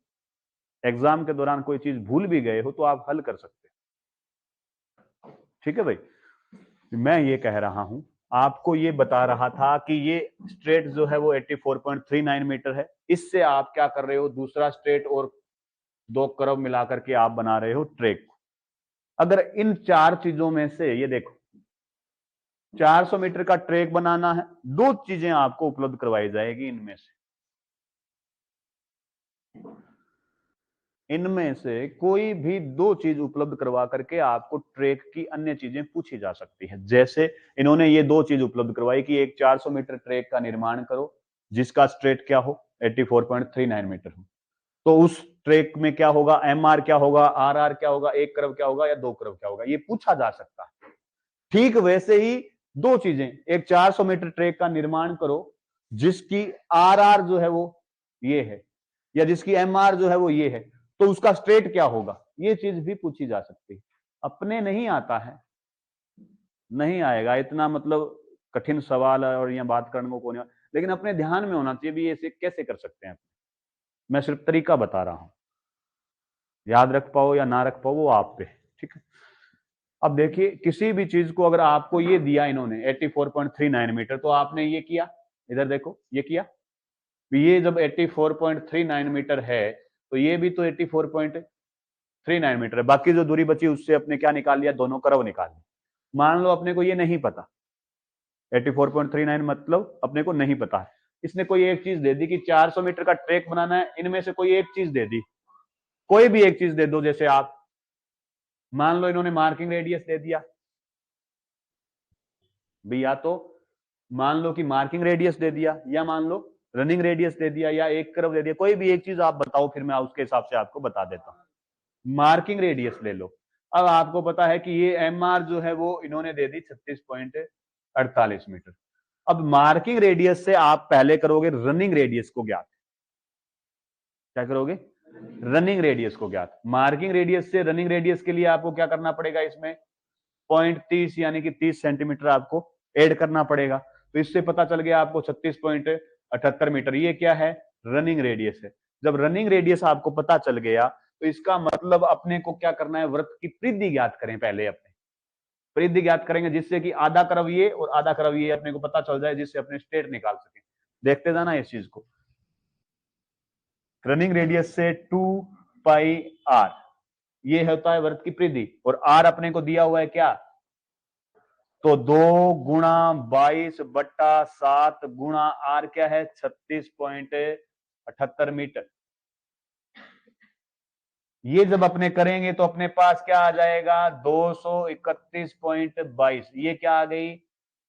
एग्जाम के दौरान कोई चीज भूल भी गए हो तो आप हल कर सकते हैं। ठीक है भाई। मैं ये कह रहा हूं, आपको ये बता रहा था कि ये स्ट्रेट जो है वो 84.39 मीटर है, इससे आप क्या कर रहे हो, दूसरा स्ट्रेट और दो कर्व मिलाकर के आप बना रहे हो ट्रैक। अगर इन चार चीजों में से ये देखो 400 मीटर का ट्रैक बनाना है, दो चीजें आपको उपलब्ध करवाई जाएगी, इनमें से कोई भी दो चीज उपलब्ध करवा करके आपको ट्रैक की अन्य चीजें पूछी जा सकती है। जैसे इन्होंने ये दो चीज उपलब्ध करवाई कि एक 400 मीटर ट्रैक का निर्माण करो जिसका स्ट्रेट क्या हो 84.39 मीटर हो, तो उस ट्रैक में क्या होगा, एम आर क्या होगा, आर आर क्या होगा, एक कर्व क्या होगा या दो कर्व क्या होगा, ये पूछा जा सकता है। ठीक वैसे ही दो चीजें, एक 400 मीटर ट्रैक का निर्माण करो जिसकी आर आर जो है वो ये है या जिसकी एम आर जो है वो ये है, तो उसका स्ट्रेट क्या होगा, ये चीज भी पूछी जा सकती है। अपने नहीं आता है, नहीं आएगा इतना मतलब कठिन सवाल है और यहाँ बात करने को नहीं, लेकिन अपने ध्यान में होना चाहिए भी ये कैसे कर सकते हैं। मैं सिर्फ तरीका बता रहा हूं, याद रख पाओ या ना रख पाओ वो आप पे। ठीक है। अब देखिए किसी भी चीज को अगर आपको ये दिया इन्होंने 84.39 मीटर, तो आपने ये किया, इधर देखो ये किया, ये जब 84.39 मीटर है तो ये भी तो 84.39 मीटर है, बाकी जो दूरी बची उससे अपने क्या निकाल लिया, दोनों कर्व निकाल लिया। मान लो अपने को ये नहीं पता 84.39 मतलब अपने को नहीं पता है, इसने कोई एक चीज दे दी कि 400 मीटर का ट्रैक बनाना है, इनमें से कोई एक चीज दे दी, कोई भी एक चीज दे दो। जैसे आप मान लो इन्होंने मार्किंग रेडियस दे दिया भी, या तो मान लो कि मार्किंग रेडियस दे दिया या मान लो रनिंग रेडियस दे दिया या एक कर्व दे दिया, कोई भी एक चीज आप बताओ फिर मैं उसके हिसाब से आपको बता देता हूं। मार्किंग रेडियस ले लो, अब आपको पता है कि ये एम आर जो है वो इन्होंने दे दी 36.48 मीटर। अब मार्किंग रेडियस से आप पहले करोगे रनिंग रेडियस को ज्ञात, क्या करोगे, रनिंग रेडियस को ज्ञात। मार्किंग रेडियस से रनिंग रेडियस के लिए आपको क्या करना पड़ेगा, इसमें 0.30 यानी कि 30 सेंटीमीटर आपको ऐड करना पड़ेगा, तो इससे पता चल गया आपको 36.78 मीटर, ये क्या है, रनिंग रेडियस है। जब रनिंग रेडियस आपको पता चल गया तो इसका मतलब अपने को क्या करना है, वृत्त की परिधि ज्ञात करें, पहले अपने परिधि ज्ञात करेंगे जिससे कि आधा कर्व ये और आधा कर्व ये अपने को पता चल जाए, जिससे अपने स्ट्रेट निकाल सके। देखते जाना इस चीज को, रनिंग रेडियस से 2πr ये होता है वृत्त की परिधि, और आर अपने को दिया हुआ है क्या, तो 2 × 22/7 गुणा आर क्या है 36.78 मीटर। ये जब अपने करेंगे तो अपने पास क्या आ जाएगा 231.22, ये क्या आ गई,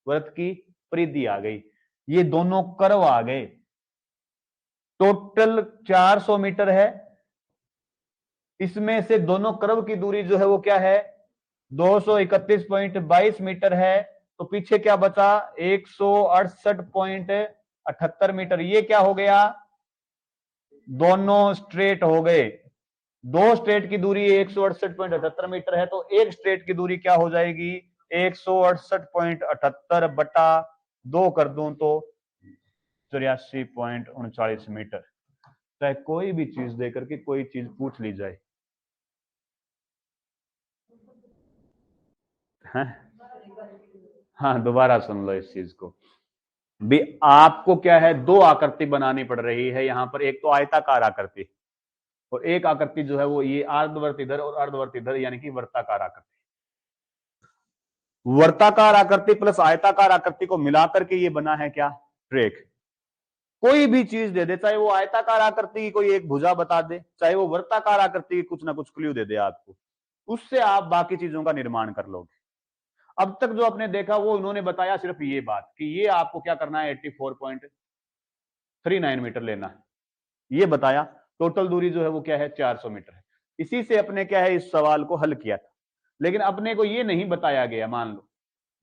वृत्त की परिधि आ गई, ये दोनों कर्व आ गए। टोटल 400 मीटर है, इसमें से दोनों कर्व की दूरी जो है वो क्या है 231.22 मीटर है, तो पीछे क्या बचा 168.78 मीटर। ये क्या हो गया, दोनों स्ट्रेट हो गए, दो स्ट्रेट की दूरी 168.78 मीटर है, तो एक स्ट्रेट की दूरी क्या हो जाएगी 168.78 बटा 2 कर दूं तो 84.39 मीटर। चाहे कोई भी चीज देकर के कोई चीज पूछ ली जाए, है? हाँ, दोबारा सुन लो इस चीज को भी। आपको क्या है, दो आकृति बनानी पड़ रही है यहाँ पर, एक तो आयताकार आकृति और एक आकृति जो है वो ये अर्धवर्त इधर और अर्धवर्त इधर, यानी कि वर्ताकार आकृति। वर्ताकार आकृति प्लस आयताकार आकृति को मिलाकर के ये बना है क्या, ट्रैक। कोई भी चीज दे दे, चाहे वो आयताकार आकृति की कोई एक भुजा बता दे, चाहे वो वर्ताकार आकृति की कुछ ना कुछ क्लू दे दे आपको, उससे आप बाकी चीजों का निर्माण कर लोगे। अब तक जो आपने देखा वो इन्होंने बताया सिर्फ ये बात कि ये आपको क्या करना है, 84.39 मीटर लेना है, ये बताया। टोटल दूरी जो है वो क्या है, 400 मीटर है। इसी से अपने क्या है इस सवाल को हल किया था, लेकिन अपने को ये नहीं बताया गया, मान लो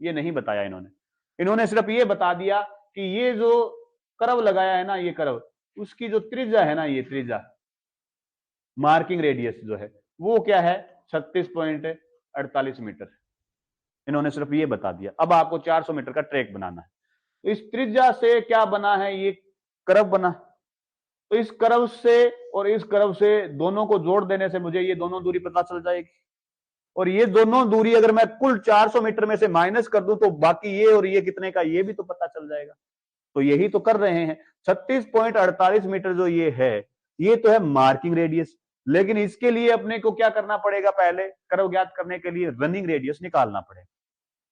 ये नहीं बताया इन्होंने सिर्फ ये बता दिया कि ये जो कर्व लगाया है ना, ये कर्व, उसकी जो त्रिज्या है ना, ये त्रिज्या मार्किंग रेडियस जो है वो क्या है 36.48 मीटर। इन्होंने सिर्फ ये बता दिया। अब आपको 400 मीटर का ट्रैक बनाना है, तो इस त्रिज्या से क्या बना है, ये कर्व बना। तो इस कर्व से और इस कर्व से दोनों को जोड़ देने से मुझे ये दोनों दूरी पता चल जाएगी, और ये दोनों दूरी अगर मैं कुल 400 मीटर में से माइनस कर दूं तो बाकी ये और ये कितने का, ये भी तो पता चल जाएगा। तो यही तो कर रहे हैं। 36.48 मीटर जो ये है, ये तो है मार्किंग रेडियस, लेकिन इसके लिए अपने को क्या करना पड़ेगा, पहले कर्व ज्ञात करने के लिए रनिंग रेडियस निकालना पड़ेगा,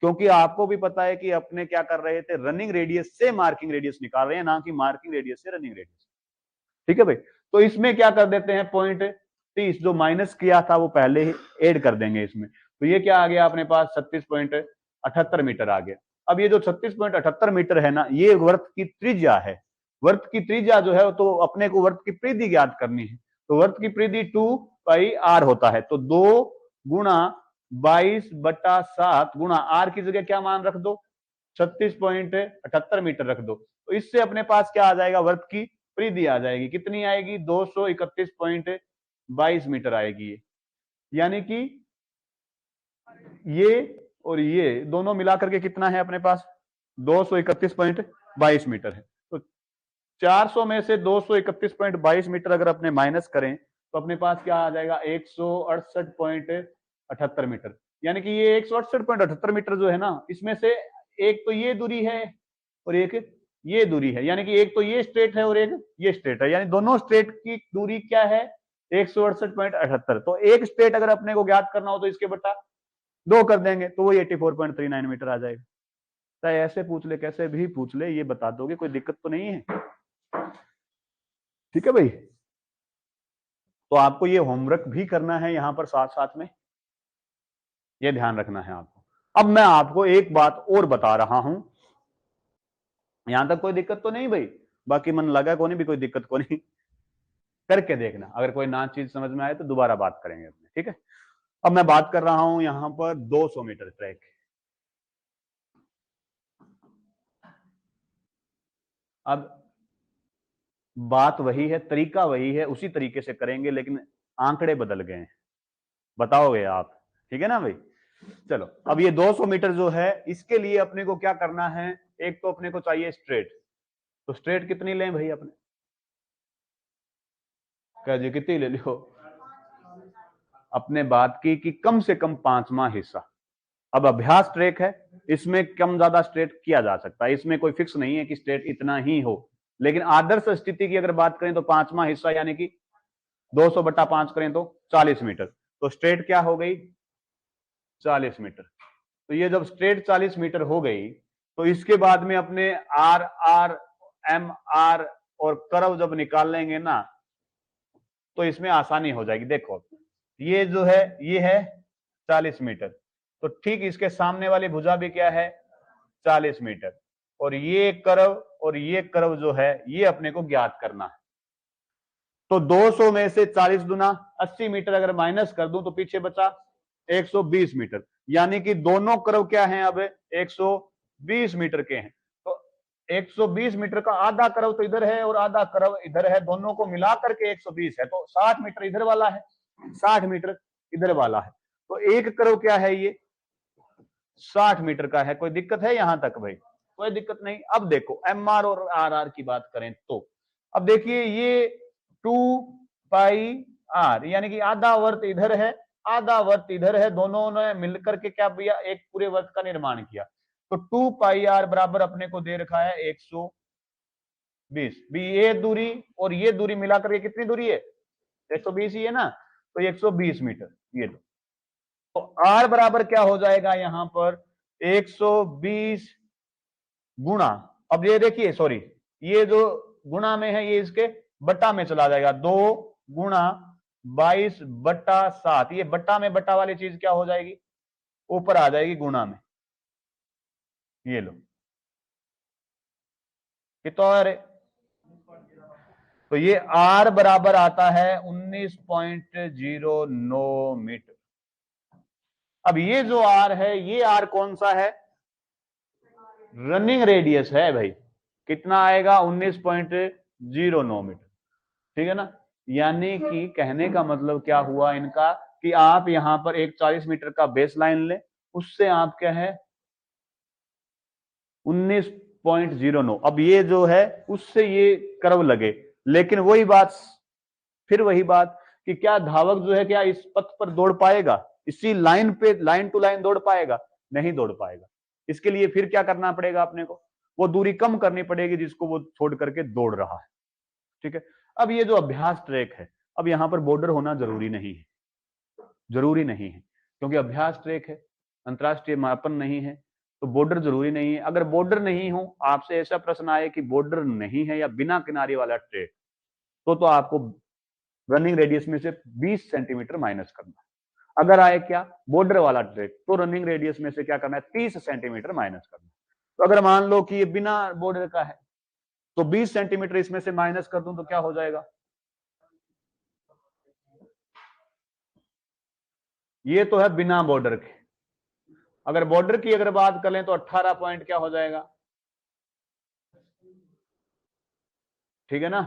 क्योंकि आपको भी पता है कि अपने क्या कर रहे थे, रनिंग रेडियस से मार्किंग रेडियस निकाल रहे हैं, ना कि मार्किंग रेडियस से रनिंग रेडियस। ठीक है भाई, तो इसमें क्या कर देते हैं, 0.30 जो माइनस किया था वो पहले ही ऐड कर देंगे इसमें। तो ये क्या आ गया अपने पास, 36.78 मीटर आ गया। अब ये जो 36.78 मीटर है ना, ये वर्त की त्रिज्या है। वर्त की त्रिज्या जो है तो अपने को वर्त की परिधि ज्ञात करनी है, तो वर्त की परिधि 2πr होता है, तो 2 गुणा 22/7 गुणा आर की जगह क्या मान रख दो, 36.78 मीटर रख दो। तो इससे अपने पास क्या आ जाएगा, वर्त की परिधि आ जाएगी, कितनी आएगी, 231.22 मीटर आएगी। यानी कि ये और ये दोनों मिलाकर के कितना है अपने पास, 231.22 मीटर है। तो 400 में से 231.22 मीटर अगर अपने माइनस करें तो अपने पास क्या आ जाएगा, 168.78 मीटर। यानी कि ये 168.78 मीटर जो है ना, इसमें से एक तो ये दूरी है और एक ये दूरी है, यानी कि एक तो ये स्ट्रेट है और एक ये स्ट्रेट है, यानी दोनों स्ट्रेट की दूरी क्या है, 168.78। तो एक स्ट्रेट अगर अपने को ज्ञात करना हो तो इसके बटा 2 कर देंगे, तो वही 84.39 मीटर आ जाएगा। चाहे ऐसे पूछ ले, कैसे भी पूछ ले, ये बता दोगे, कोई दिक्कत तो नहीं है। ठीक है भाई, तो आपको ये होमवर्क भी करना है यहां पर साथ साथ में, ये ध्यान रखना है आपको। अब मैं आपको एक बात और बता रहा हूं, यहां तक कोई दिक्कत तो नहीं भाई, बाकी मन लगा को नहीं भी, कोई दिक्कत को नहीं, करके देखना, अगर कोई ना चीज समझ में आए तो दोबारा बात करेंगे अपने। ठीक है, अब मैं बात कर रहा हूं यहां पर 200 मीटर ट्रैक। अब बात वही है, तरीका वही है, उसी तरीके से करेंगे, लेकिन आंकड़े बदल गए हैं, बताओगे आप, ठीक है ना भाई। चलो, अब ये 200 मीटर जो है, इसके लिए अपने को क्या करना है, एक तो अपने को चाहिए स्ट्रेट। तो स्ट्रेट कितनी लें भाई अपने, कह जी कितनी ले लो, अपने बात की कि कम से कम 5वां हिस्सा। अब अभ्यास ट्रैक है, इसमें कम ज्यादा स्ट्रेट किया जा सकता है, इसमें कोई फिक्स नहीं है कि स्ट्रेट इतना ही हो, लेकिन आदर्श स्थिति की अगर बात करें तो 5वां हिस्सा, यानी कि 200/5 करें तो 40 मीटर। तो स्ट्रेट क्या हो गई, 40 मीटर। तो ये जब स्ट्रेट 40 मीटर हो गई, तो इसके बाद में अपने आर आर एम आर और कर्व जब निकाल लेंगे ना, तो इसमें आसानी हो जाएगी। देखो ये जो है, ये है 40 मीटर, तो ठीक इसके सामने वाली भुजा भी क्या है, 40 मीटर, और ये कर्व जो है ये अपने को ज्ञात करना है। तो 200 में से 40 गुना 80 मीटर अगर माइनस कर दूं तो पीछे बचा 120 मीटर, यानी कि दोनों कर्व क्या हैं, अब 120 मीटर के हैं। तो 120 मीटर का आधा कर्व तो इधर है और आधा कर्व इधर है, दोनों को मिलाकर के 120 है, तो 60 मीटर इधर वाला है, 60 मीटर इधर वाला है। तो एक कर्व क्या है, ये 60 मीटर का है। कोई दिक्कत है यहां तक भाई, कोई दिक्कत नहीं। अब देखो एम आर और आर आर की बात करें तो अब देखिए, ये 2πr, यानी कि आधा वर्त इधर है, आधा वर्त इधर है, दोनों ने मिलकर के क्या भैया एक पूरे वर्त का निर्माण किया। तो 2 पाई आर बराबर अपने को दे रखा है 120। भी ये दूरी और ये दूरी मिलाकर के कितनी दूरी है? 120 ही है ना, तो 120 मीटर। ये लो, तो आर बराबर क्या हो जाएगा यहां पर 120 गुणा, अब ये देखिए सॉरी, ये जो गुणा में है ये इसके बट्टा में चला जाएगा, 2 गुणा 22/7। ये बट्टा में बट्टा वाली चीज क्या हो जाएगी? ऊपर आ जाएगी गुणा में। ये लो, कितना है? तो ये आर बराबर आता है 19.09 मीटर। अब ये जो आर है, ये आर कौन सा है? रनिंग रेडियस है भाई। कितना आएगा? 19.09 मीटर। ठीक है ना। यानी कि कहने का मतलब क्या हुआ इनका, कि आप यहां पर एक 40 मीटर का बेस लाइन ले, उससे आप क्या है 19.09। अब ये जो है उससे ये कर्व लगे, लेकिन वही बात, फिर वही बात कि क्या धावक जो है क्या इस पथ पर दौड़ पाएगा? इसी लाइन पे लाइन टू लाइन दौड़ पाएगा? नहीं दौड़ पाएगा। इसके लिए फिर क्या करना पड़ेगा अपने को? वो दूरी कम करनी पड़ेगी जिसको वो छोड़ करके दौड़ रहा है। ठीक है। अब ये जो अभ्यास ट्रैक है, अब यहां पर बॉर्डर होना जरूरी नहीं है, जरूरी नहीं है, क्योंकि अभ्यास ट्रैक है, अंतरराष्ट्रीय मापन नहीं है, तो बॉर्डर जरूरी नहीं है। अगर बॉर्डर नहीं हो, आपसे ऐसा प्रश्न आए कि बॉर्डर नहीं है या बिना किनारे वाला ट्रैक, तो आपको रनिंग रेडियस में से 20 सेंटीमीटर माइनस करना है। अगर आए क्या बॉर्डर वाला ट्रैक, तो रनिंग रेडियस में से क्या करना है? 30 सेंटीमीटर माइनस करना है। तो अगर मान लो कि ये बिना बॉर्डर का है, तो 20 सेंटीमीटर इसमें से माइनस कर दूं तो क्या हो जाएगा? ये तो है बिना बॉर्डर के। अगर बॉर्डर की अगर बात करें तो 18 पॉइंट क्या हो जाएगा? ठीक है ना।